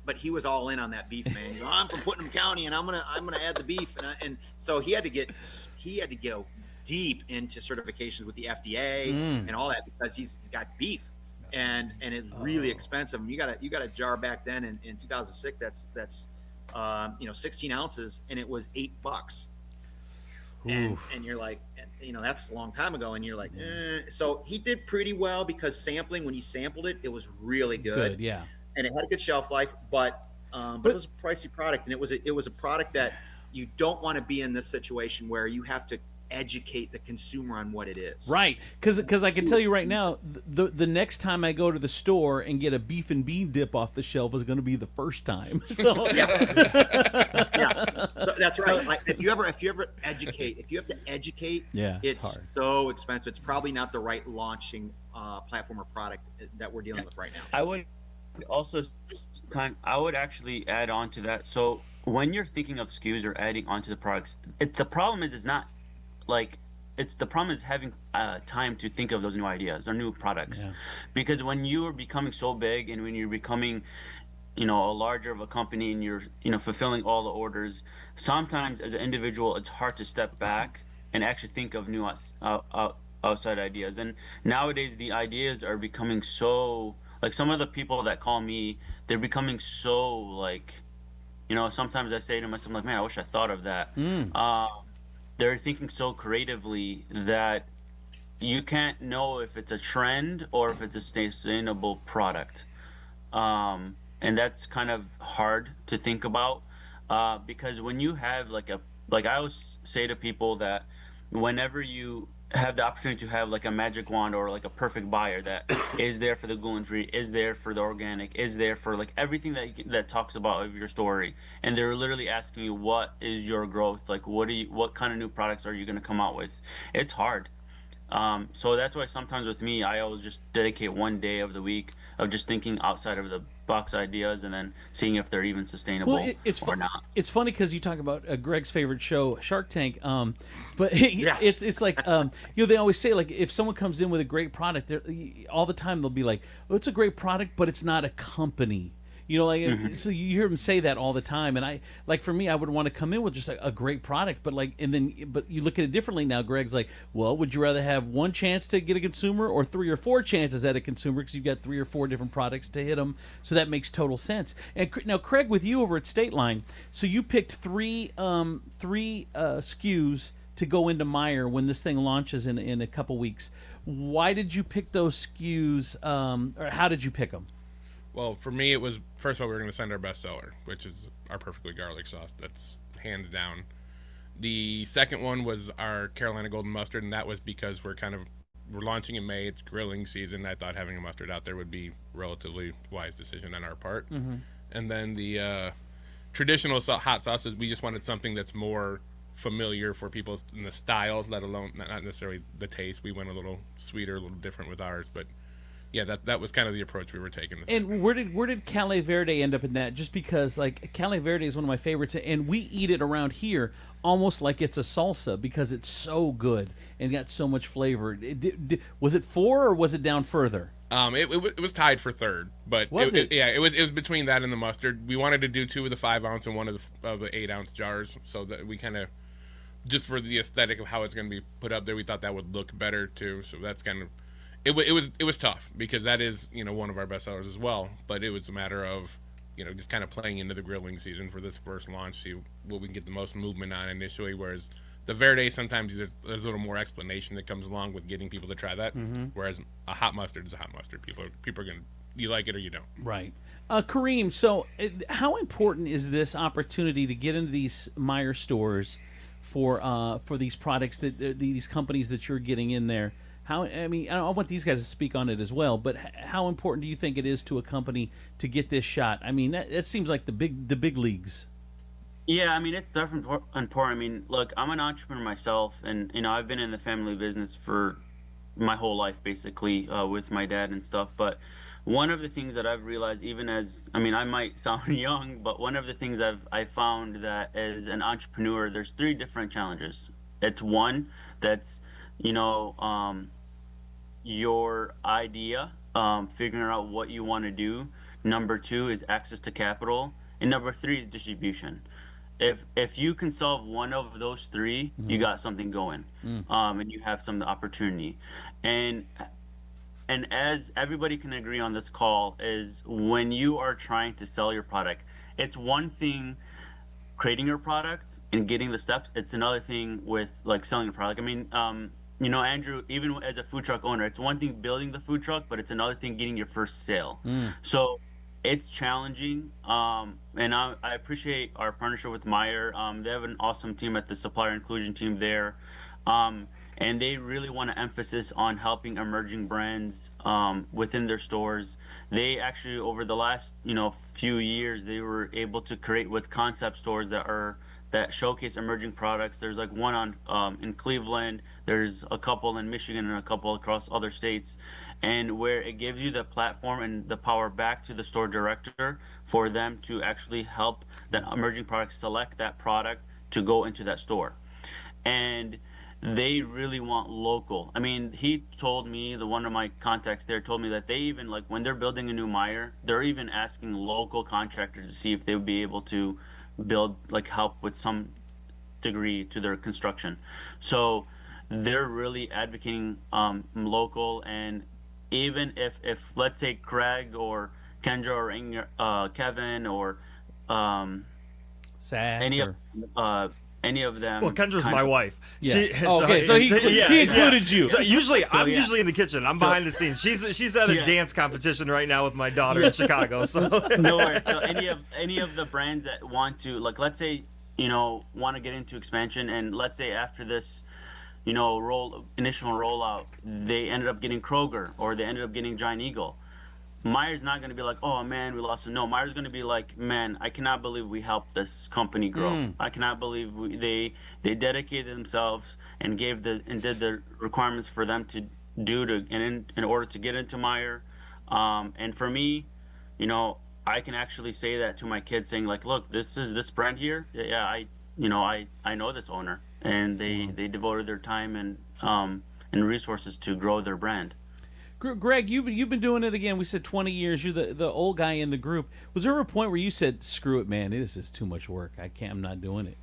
S7: But he was all in on that beef, man. I'm from Putnam County, and I'm gonna add the beef, and so he had to go deep into certifications with the FDA and all that, because he's got beef, and it's really expensive. You got a jar back then in 2006 that's 16 ounces, and it was $8. And you're like, you know, that's a long time ago, and you're like, So he did pretty well, because sampling, when he sampled it, it was really good.
S5: Yeah.
S7: And it had a good shelf life, but it was a pricey product, and it was a product that you don't want to be in this situation where you have to educate the consumer on what it is.
S5: Right, because I can tell you right now, the next time I go to the store and get a beef and bean dip off the shelf is going to be the first time. So
S7: yeah, that's right. Like if you have to educate, it's
S5: hard.
S7: So expensive. It's probably not the right launching platform or product that we're dealing with right now.
S6: I would actually add on to that. So when you're thinking of SKUs or adding onto the products, the problem is the problem is having time to think of those new ideas or new products. Because when you are becoming so big, and when you're becoming, you know, a larger of a company, and you're, you know, fulfilling all the orders, sometimes as an individual it's hard to step back and actually think of new outside ideas. And nowadays the ideas are becoming so, like, some of the people that call me, they're becoming so, like, you know, sometimes I say to myself, like, man, I wish I thought of that. They're thinking so creatively that you can't know if it's a trend or if it's a sustainable product. And that's kind of hard to think about, because when you have like I always say to people that whenever you have the opportunity to have like a magic wand or like a perfect buyer that is there for the gluten-free, is there for the organic, is there for like everything that talks about your story, and they're literally asking you, what is your growth, like what kind of new products are you going to come out with? It's hard. So that's why sometimes with me, I always just dedicate one day of the week of just thinking outside of the box ideas, and then seeing if they're even sustainable or not.
S5: It's funny because you talk about Greg's favorite show, Shark Tank, but it's like you know, they always say, like, if someone comes in with a great product, all the time they'll be like, oh, it's a great product, but it's not a company. You know, like, so you hear him say that all the time, and for me, I would want to come in with just a great product, but you look at it differently now. Greg's like, well, would you rather have one chance to get a consumer or 3 or 4 chances at a consumer, because you've got 3 or 4 different products to hit them? So that makes total sense. And now, Craig, with you over at State Line, so you picked three SKUs to go into Meijer when this thing launches in a couple weeks. Why did you pick those SKUs, or how did you pick them?
S3: Well, for me, it was, first of all, we were going to send our bestseller, which is our perfectly garlic sauce. That's hands down. The second one was our Carolina Golden Mustard, and that was because we're launching in May. It's grilling season. I thought having a mustard out there would be a relatively wise decision on our part. And then the traditional hot sauces, we just wanted something that's more familiar for people in the style, let alone not necessarily the taste. We went a little sweeter, a little different with ours, but yeah, that was kind of the approach we were taking.
S5: And where did Calle Verde end up in that? Just because, like, Calle Verde is one of my favorites, and we eat it around here almost like it's a salsa because it's so good and got so much flavor. Was it 4 or was it down further?
S3: It was tied for third, but
S5: Was it?
S3: Yeah, it was between that and the mustard. We wanted to do 2 of the 5 ounce and 1 of the 8 ounce jars, so that we kind of, just for the aesthetic of how it's going to be put up there, we thought that would look better too. So that's kind of it was tough because that is one of our best sellers as well. But it was a matter of just kind of playing into the grilling season for this first launch, see what we can get the most movement on initially. Whereas the Verde, sometimes there's a little more explanation that comes along with getting people to try that. Whereas a hot mustard is a hot mustard. People are gonna, you like it or you don't.
S5: Right. Kareem, so how important is this opportunity to get into these Meijer stores for these products that these companies that you're getting in there? I want these guys to speak on it as well, but how important do you think it is to a company to get this shot? I mean, that seems like the big leagues.
S6: Yeah, I mean, it's definitely important. I mean, look, I'm an entrepreneur myself, and I've been in the family business for my whole life, basically, with my dad and stuff. But one of the things that I've realized, even as, I mean, I might sound young, but one of the things I've found that as an entrepreneur, there's 3 different challenges. It's one that's, your idea, figuring out what you want to do. Number 2 is access to capital, and number 3 is distribution. If you can solve one of those 3, you got something going, and you have some opportunity. And as everybody can agree on this call, is when you are trying to sell your product, it's one thing creating your product and getting the steps. It's another thing with like selling your product. I mean, Andrew, even as a food truck owner, it's one thing building the food truck, but it's another thing getting your first sale. So it's challenging, and I appreciate our partnership with Meijer. They have an awesome team at the supplier inclusion team there, and they really want to emphasis on helping emerging brands within their stores. They actually, over the last few years, they were able to create with concept stores that showcase emerging products. There's like one in Cleveland, there's a couple in Michigan, and a couple across other states, and where it gives you the platform and the power back to the store director for them to actually help that emerging product select that product to go into that store. And they really want local. I mean, he told me, one of my contacts there told me that they even, like, when they're building a new Meijer, they're even asking local contractors to see if they would be able to build, like, help with some degree to their construction. So they're really advocating local. And even if let's say Craig or Kendra or Kevin or any of them.
S9: Well, Kendra's my wife.
S5: Yeah. So he included you.
S9: So I'm usually in the kitchen. I'm behind the scenes. She's at a dance competition right now with my daughter in Chicago. So
S6: no worries. So any of the brands that want to, like, let's say want to get into expansion, and let's say after this initial rollout, they ended up getting Kroger or they ended up getting Giant Eagle. Meijer's not going to be like, oh man, we lost him. No, Meijer's going to be like, man, I cannot believe we helped this company grow. I cannot believe they dedicated themselves and did the requirements for them to do in order to get into Meijer. And for me, I can actually say that to my kids, saying like, look, this is this brand here. Yeah, I know this owner, and they devoted their time and resources to grow their brand.
S5: Greg, you've been doing it again. We said 20 years. You're the old guy in the group. Was there a point where you said, "Screw it, man! This is too much work. I'm not doing it"?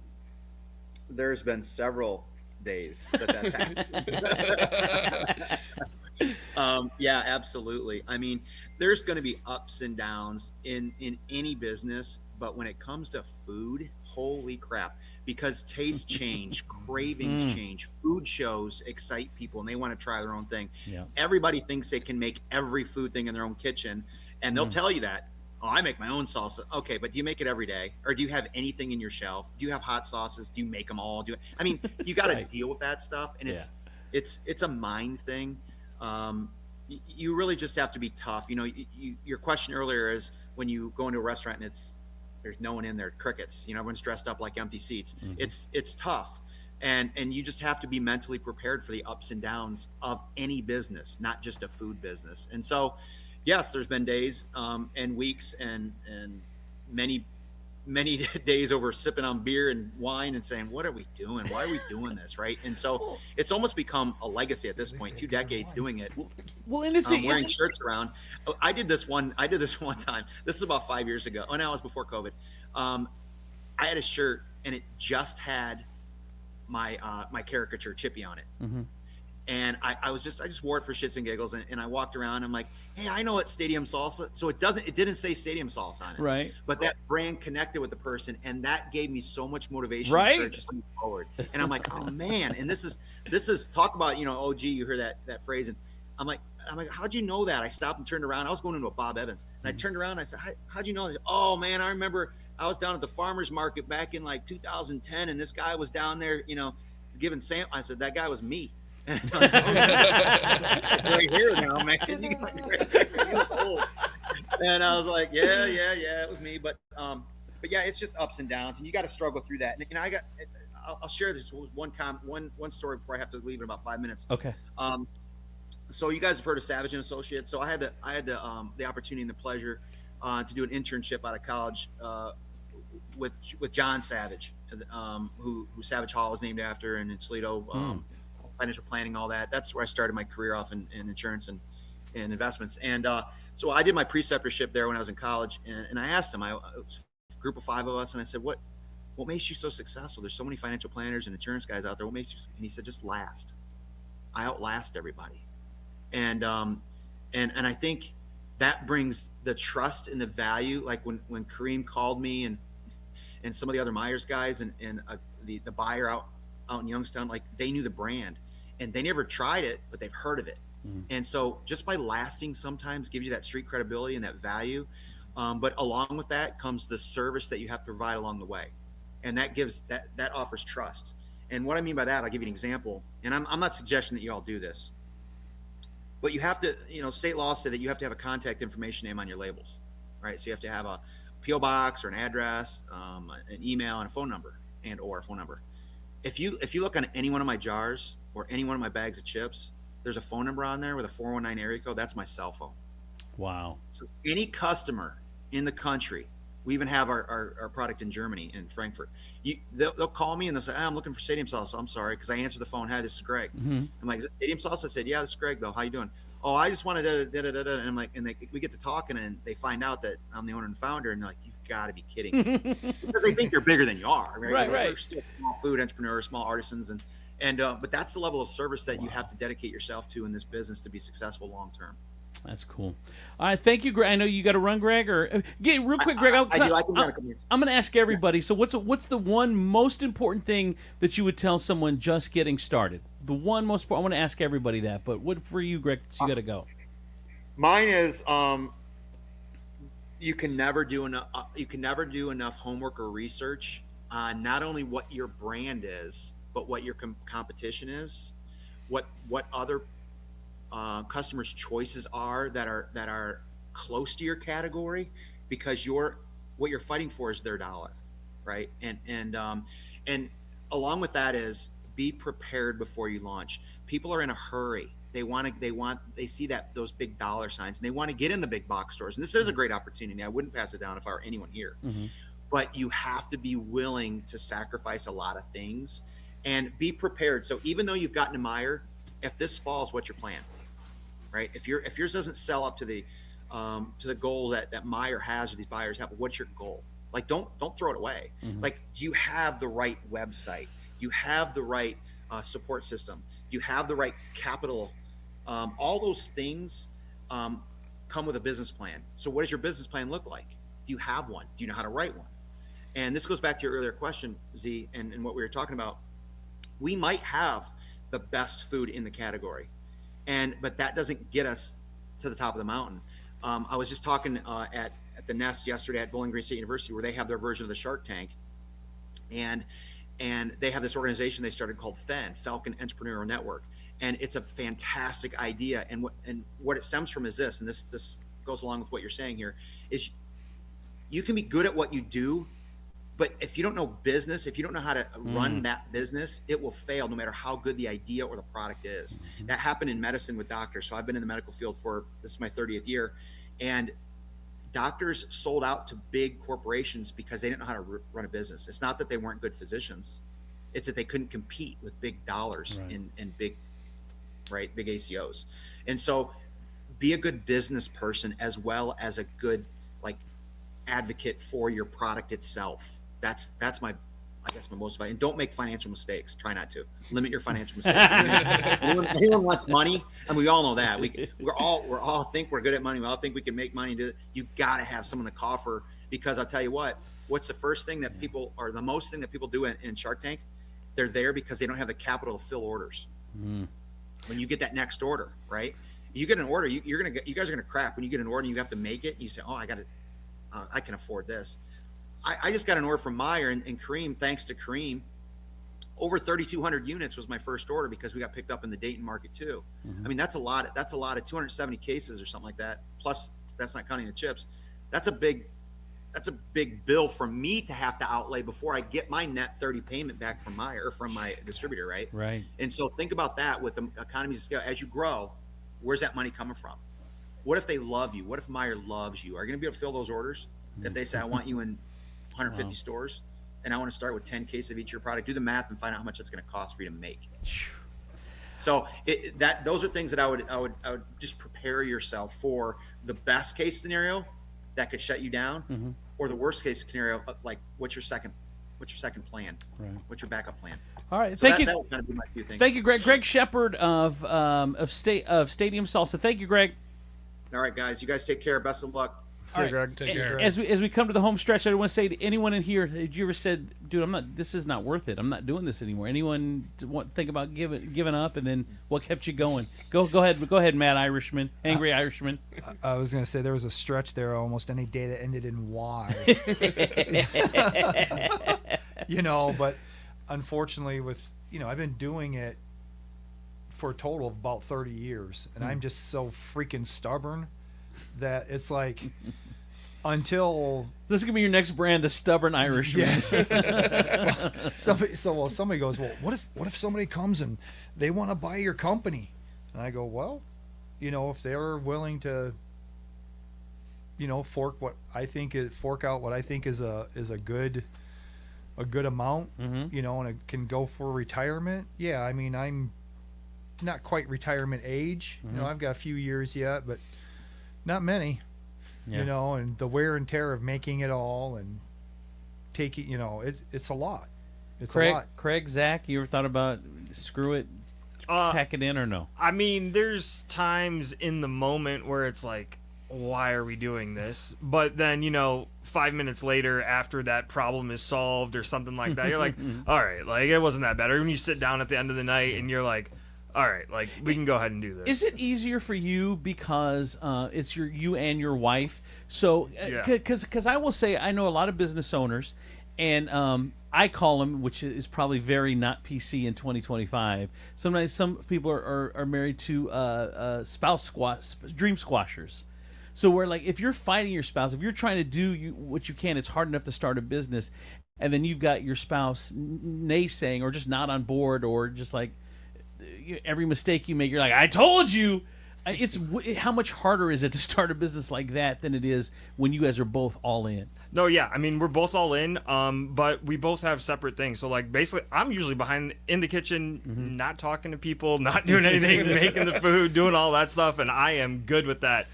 S7: There's been several days that's happened. Yeah, absolutely. I mean, there's going to be ups and downs in any business, but when it comes to food, holy crap, because tastes change, cravings change, food shows excite people and they want to try their own thing.
S5: Yeah.
S7: Everybody thinks they can make every food thing in their own kitchen, and they'll tell you that. Oh, I make my own salsa. Okay, but do you make it every day? Or do you have anything in your shelf? Do you have hot sauces? Do you make them all? I mean, you got to
S5: Right.
S7: deal with that stuff, and it's a mind thing. You really just have to be tough. Your question earlier is when you go into a restaurant and there's no one in there, crickets. Everyone's dressed up like empty seats. It's tough, and you just have to be mentally prepared for the ups and downs of any business, not just a food business. And so, yes, there's been days and weeks and many many days over sipping on beer and wine and saying, what are we doing? Why are we doing this? Right. And so it's almost become a legacy at this point, 2 decades doing it.
S5: Well, and it's
S7: Wearing shirts around. I did this one time. This is about 5 years ago. Oh, no, it was before COVID. I had a shirt and it just had my caricature Chippy on it.
S5: Mm-hmm.
S7: And I just wore it for shits and giggles, and I walked around. I'm like, hey, I know it's Stadium Salsa. So it didn't say Stadium Salsa on it,
S5: right?
S7: But that brand connected with the person, and that gave me so much motivation,
S5: right,
S7: to move forward. And I'm like, oh man, and this is talk about, oh gee, you hear that phrase, and I'm like, how'd you know that? I stopped and turned around. I was going into a Bob Evans, and I turned around. And I said, how'd you know that? Oh man, I remember I was down at the farmers market back in like 2010, and this guy was down there, giving I said, that guy was me. And I'm like, right here now, man. And I was like, yeah, it was me. But yeah, it's just ups and downs, and you got to struggle through that. And I'll share this one story before I have to leave in about 5 minutes.
S5: Okay.
S7: So you guys have heard of Savage and Associates. So I had the opportunity and the pleasure to do an internship out of college with John Savage, who Savage Hall is named after, and in Toledo. Financial planning, all that. That's where I started my career off in insurance and investments. And so I did my preceptorship there when I was in college. And I asked him, it was a group of 5 of us, and I said, what makes you so successful? There's so many financial planners and insurance guys out there. What makes you? And he said, just last. I outlast everybody. And I think that brings the trust and the value. Like when Kareem called me and some of the other Meijer guys and the buyer out in Youngstown, like they knew the brand. And they never tried it, but they've heard of it. And so just by lasting sometimes gives you that street credibility and that value. But along with that comes the service that you have to provide along the way. And that gives that offers trust. And what I mean by that, I'll give you an example. And I'm not suggesting that you all do this, but you have to, state laws say that you have to have a contact information name on your labels, right? So you have to have a PO box or an address, an email, and a phone number or a phone number. If you look on any one of my jars or any one of my bags of chips, there's a phone number on there with a 419 area code. That's my cell phone.
S5: Wow.
S7: So any customer in the country, we even have our product in Germany, in Frankfurt. They'll call me and they'll say, I'm looking for Stadium Salsa. I'm sorry, because I answered the phone. Hi, this is Greg.
S5: Mm-hmm.
S7: I'm like, is it Stadium Salsa? I said, yeah, this is Greg, though. How you doing? Oh, I just wanted to da. And I'm like, we get to talking, and they find out that I'm the owner and founder, and they're like, you've got to be kidding, because they think you're bigger than you are. Right. We're still small food entrepreneurs, small artisans, but that's the level of service that you have to dedicate yourself to in this business to be successful long term.
S5: That's cool. All right, thank you, Greg. I know you got to run, Greg. Or get real quick, Greg. I'm going to ask everybody. So, what's the one most important thing that you would tell someone just getting started? The one most important. I want to ask everybody that. But what for you, Greg? So you got to go.
S7: Mine is you can never do enough. You can never do enough homework or research on not only what your brand is, but what your competition is, what other customers' choices are that are close to your category, because what you're fighting for is their dollar, right? And along with that is be prepared before you launch. People are in a hurry. They see those big dollar signs, and they want to get in the big box stores. And this is a great opportunity. I wouldn't pass it down if I were anyone here. Mm-hmm. But you have to be willing to sacrifice a lot of things and be prepared. So even though you've gotten to Meijer, if this falls, what's your plan? Right? If yours doesn't sell up to the goal that Meijer has or these buyers have, what's your goal? Like, don't throw it away. Mm-hmm. Like, do you have the right website? Do you have the right support system? Do you have the right capital? All those things come with a business plan. So what does your business plan look like? Do you have one? Do you know how to write one? And this goes back to your earlier question, Z, and what we were talking about. We might have the best food in the category, but that doesn't get us to the top of the mountain. I was just talking at the Nest yesterday at Bowling Green State University, where they have their version of the Shark Tank, and they have this organization they started called FEN, Falcon Entrepreneurial Network, and it's a fantastic idea. And what it stems from is this, and this goes along with what you're saying here, is you can be good at what you do, but if you don't know business, if you don't know how to run that business, it will fail no matter how good the idea or the product is. Mm-hmm. That happened in medicine with doctors. So I've been in the medical field this is my 30th year. And doctors sold out to big corporations because they didn't know how to run a business. It's not that they weren't good physicians. It's that they couldn't compete with big dollars in big ACOs. And so be a good business person as well as a good advocate for your product itself. That's my most valuable. And don't make financial mistakes. Try not to limit your financial mistakes. Anyone wants money, and we all know that. We all think we're good at money. We all think we can make money. You got to have someone to coffer, because I'll tell you what's the first thing that people, or the most thing that people do in Shark Tank? They're there because they don't have the capital to fill orders. When you get that next order, right? You get an order, you guys are gonna crap when you get an order and you have to make it. You say, oh, I can afford this. I just got an order from Meijer, and Kareem, thanks to Kareem, over 3,200 units was my first order, because we got picked up in the Dayton market too. I mean, that's a lot of 270 cases or something like that. Plus, that's not counting the chips. That's a big bill for me to have to outlay before I get my net 30 payment back from Meijer, or from my distributor, right?
S5: Right.
S7: And so think about that with the economies of scale. As you grow, where's that money coming from? What if they love you? What if Meijer loves you? Are you going to be able to fill those orders? If they say, I want you in 150 stores, and I want to start with 10 cases of each of your product, do the math and find out how much it's going to cost for you to make. So those are things that I would just prepare yourself for the best case scenario that could shut you down, or the worst case scenario, like what's your second plan? Right. What's your backup plan?
S5: All right,
S7: so
S5: thank you.
S7: That would kind of be my few things.
S5: Thank you, Greg. Greg Shepard of Stadium Salsa. Thank you, Greg.
S7: All right, guys. You guys take care. Best of luck.
S9: See you, Greg. Take care.
S5: As we come to the home stretch, I want to say to anyone in here, did you ever said, dude, this is not worth it. I'm not doing this anymore. Anyone think about giving up, and then what kept you going? Go ahead, Mad Irishman, Angry Irishman.
S8: I was going to say there was a stretch there almost any day that ended in Y. But unfortunately I've been doing it for a total of about 30 years, and I'm just so freaking stubborn that it's like until
S5: this is gonna be your next brand, the Stubborn Irishman.
S8: Yeah. Somebody goes, well, what if somebody comes and they want to buy your company? And I go, well, if they're willing to fork out what I think is a good amount, and it can go for retirement. Yeah, I mean, I'm not quite retirement age. I've got a few years yet, but not many. And the wear and tear of making it all and taking, it's a lot. It's a lot.
S5: Craig, Zach, you ever thought about screw it, pack it in, or no?
S9: I mean, there's times in the moment where it's like, why are we doing this? But then 5 minutes later, after that problem is solved or something like that, you're like, all right, like it wasn't that bad. Or when you sit down at the end of the night and you're like, all right, like we can go ahead and do this.
S5: Is it easier for you because it's you and your wife? So, because I will say I know a lot of business owners, and I call them, which is probably very not PC in 2025. Sometimes some people are married to dream squashers. So where like if you're fighting your spouse, if you're trying to do what you can, it's hard enough to start a business, and then you've got your spouse naysaying or just not on board, or just like every mistake you make, you're like, I told you. It's how much harder is it to start a business like that than it is when you guys are both all in?
S9: No, yeah, I mean we're both all in, but we both have separate things. So like basically, I'm usually behind in the kitchen, not talking to people, not doing anything, making the food, doing all that stuff, and I am good with that.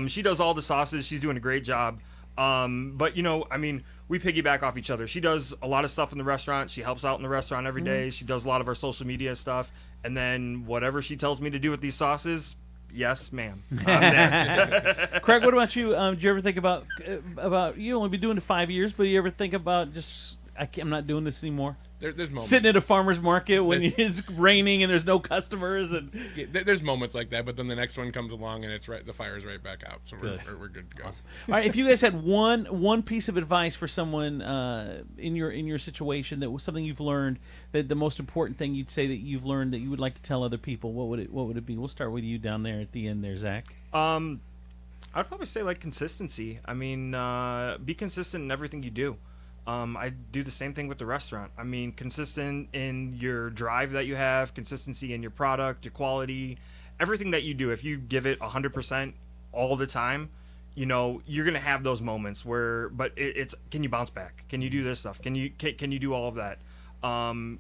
S9: She does all the sauces. She's doing a great job. But I mean, we piggyback off each other. She does a lot of stuff in the restaurant. She helps out in the restaurant every day. She does a lot of our social media stuff, and then whatever she tells me to do with these sauces. Yes, ma'am. I'm there.
S5: Craig, what about you? Do you ever think about you only been doing it 5 years, but you ever think about just I'm not doing this anymore?
S3: There's moments.
S5: Sitting at a farmer's market when it's raining and there's no customers, and
S3: there's moments like that. But then the next one comes along and it's the fire's right back out, so we're good to go.
S5: Awesome. All right, if you guys had one piece of advice for someone in your situation that was something you've learned, that the most important thing you'd say that you've learned that you would like to tell other people, what would it be? We'll start with you down there at the end there, Zach.
S9: I'd probably say like consistency. I mean, be consistent in everything you do. I do the same thing with the restaurant. I mean, consistent in your drive that you have, consistency in your product, your quality, everything that you do. If you give it 100% all the time, you're gonna have those moments where, but it's can you bounce back? Can you do this stuff? Can you do all of that?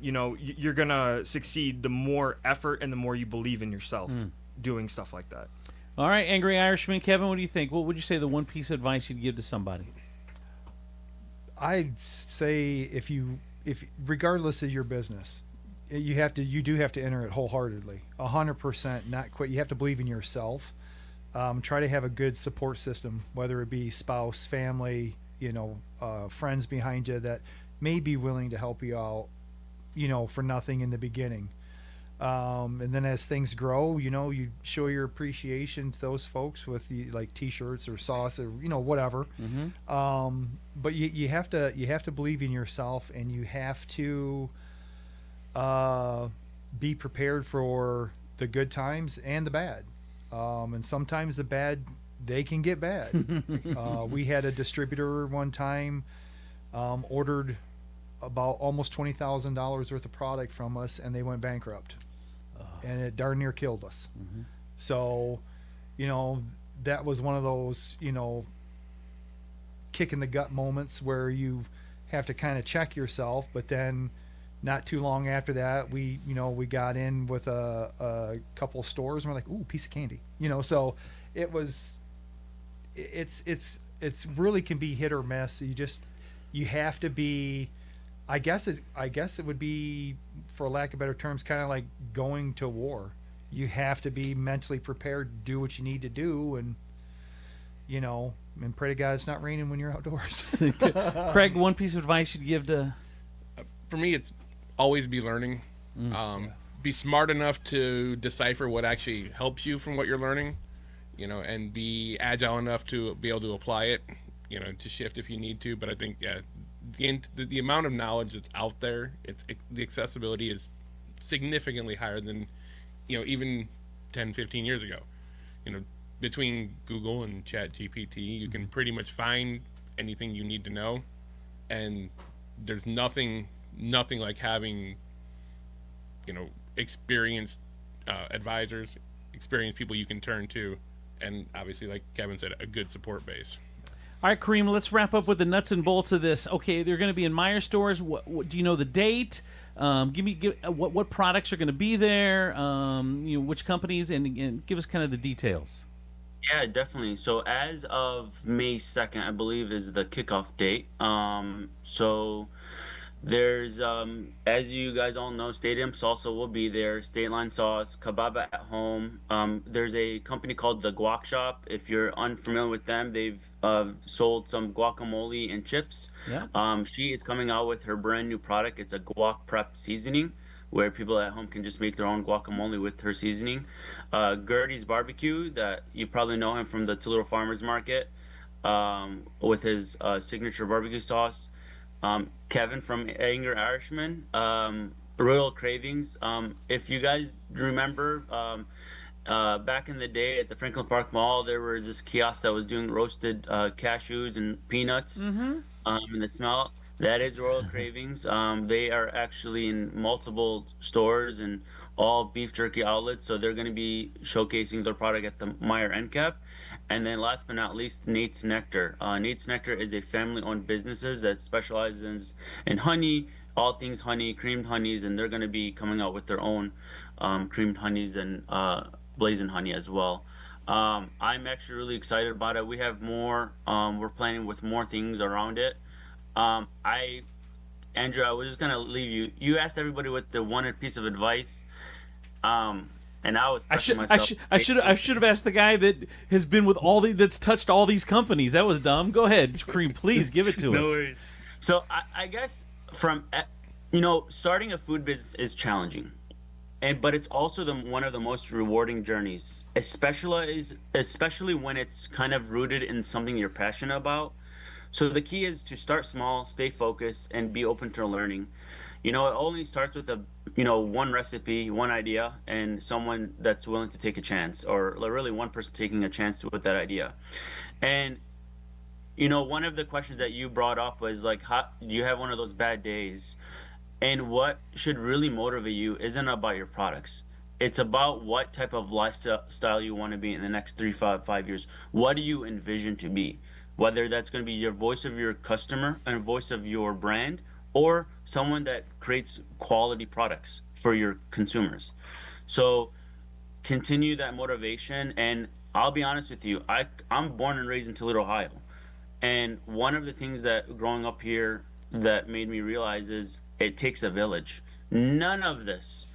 S9: You're gonna succeed the more effort and the more you believe in yourself doing stuff like that.
S5: All right, Angry Irishman, Kevin, what do you think? What would you say the one piece of advice you'd give to somebody?
S8: I say if regardless of your business, you do have to enter it wholeheartedly, 100%, not quit. You have to believe in yourself. Try to have a good support system, whether it be spouse, family, friends behind you that may be willing to help you out, for nothing in the beginning. And then as things grow, you show your appreciation to those folks with like T-shirts or sauce or whatever. But you have to believe in yourself, and you have to be prepared for the good times and the bad. And sometimes the bad, they can get bad. We had a distributor one time ordered about almost $20,000 worth of product from us, and they went bankrupt. And it darn near killed us. So, that was one of those, kick in the gut moments where you have to kind of check yourself. But then not too long after that, we got in with a couple stores, and we're like, ooh, piece of candy. So it's really can be hit or miss. You have to be, I guess it would be, for lack of better terms, kind of like going to war. You have to be mentally prepared to do what you need to do, and and pray to God it's not raining when you're outdoors.
S5: Craig, one piece of advice you'd give to?
S3: For me, it's always be learning. Be smart enough to decipher what actually helps you from what you're learning, and be agile enough to be able to apply it, to shift if you need to. But I think, the amount of knowledge that's out there, the accessibility is significantly higher than, even 10, 15 years ago. Between Google and Chat GPT, you can pretty much find anything you need to know, and there's nothing like having, experienced advisors, experienced people you can turn to, and obviously, like Kevin said, a good support base.
S5: All right, Kareem, let's wrap up with the nuts and bolts of this. Okay, they're going to be in Meijer stores. What do you know the date? Give what products are going to be there? Which companies, and give us kind of the details.
S6: Yeah, definitely. So as of May 2nd, I believe, is the kickoff date. So there's, as you guys all know, Stadium Salsa will be there, State Line Sauce, Kebab at Home. There's a company called The Guac Shop. If you're unfamiliar with them, they've sold some guacamole and chips.
S5: Yeah.
S6: She is coming out with her brand new product. It's a guac prep seasoning, where people at home can just make their own guacamole with her seasoning. Gertie's Barbecue, that you probably know him from the Toledo Farmers Market, with his signature barbecue sauce. Kevin from Angry Irishman, Royal Cravings. If you guys remember, back in the day at the Franklin Park Mall, there was this kiosk that was doing roasted cashews and peanuts, and the smell. That is Royal Cravings. They are actually in multiple stores and all beef jerky outlets, so they're going to be showcasing their product at the Meijer end cap. And then last but not least, Nate's Nectar. Nate's Nectar is a family-owned business that specializes in honey, all things honey, creamed honeys, and they're going to be coming out with their own creamed honeys and blazing honey as well. I'm actually really excited about it. We have more. We're planning with more things around it. Andrew, I was just gonna leave you. You asked everybody what the one piece of advice, and I was pressing myself.
S5: I should have asked the guy that has been with that's touched all these companies. That was dumb. Go ahead, Kareem. Please give it to us.
S6: No worries. So I guess starting a food business is challenging, but it's also one of the most rewarding journeys, especially when it's kind of rooted in something you're passionate about. So the key is to start small, stay focused, and be open to learning. It only starts with one recipe, one idea, and someone that's willing to take a chance, or really one person taking a chance with that idea. And, one of the questions that you brought up was like, how do you have one of those bad days? And what should really motivate you isn't about your products. it's about what type of lifestyle you want to be in the next 3 5 years. What do you envision to be? Whether that's going to be your voice of your customer and voice of your brand, or someone that creates quality products for your consumers. So continue that motivation. And I'll be honest with you, I'm born and raised in Toledo, Ohio. And one of the things that growing up here that made me realize is it takes a village. None of this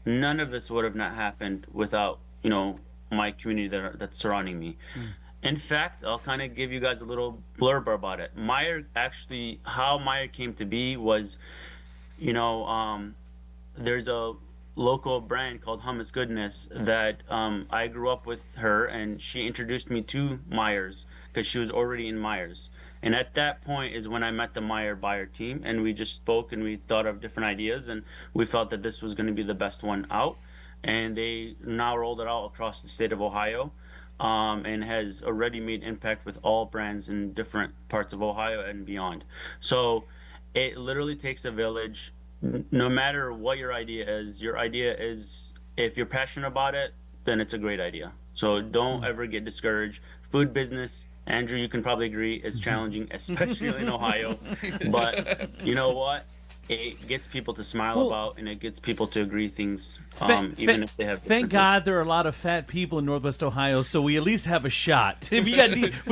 S6: would have not happened without, my community that's surrounding me. In fact, I'll kind of give you guys a little blurb about it. How Meijer came to be was, there's a local brand called Hummus Goodness that I grew up with her, and she introduced me to Meijer's because she was already in Meijer's. And at that point is when I met the Meijer buyer team, and we just spoke and we thought of different ideas, and we felt that this was going to be the best one out. And they now rolled it out across the state of Ohio, and has already made impact with all brands in different parts of Ohio and beyond. So it literally takes a village. No matter what your idea is, if you're passionate about it, then it's a great idea. So don't ever get discouraged. Food business, Andrew, you can probably agree, is challenging, especially in Ohio. But you know what? It gets people to smile about, and it gets people to agree things, even if they have.
S5: Thank God there are a lot of fat people in Northwest Ohio, so we at least have a shot. If we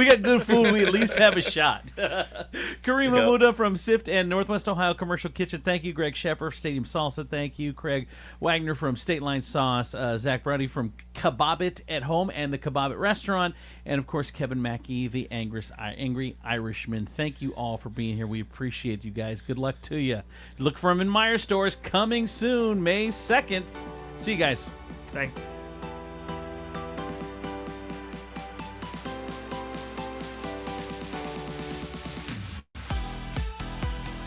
S5: got good food, we at least have a shot. Kareem Amuda from CIFT and Northwest Ohio Commercial Kitchen. Thank you, Greg Shepard, Stadium Salsa. Thank you, Craig Wagner from State Line Sauce, Zach Bruddy from Kebab It at Home and the Kebab It Restaurant, and of course Kevin Mackey, the Angry Irishman. Thank you all for being here. We appreciate you guys. Good luck to you. Look for them in Meijer stores coming soon, May 2nd. See you guys.
S9: Thanks.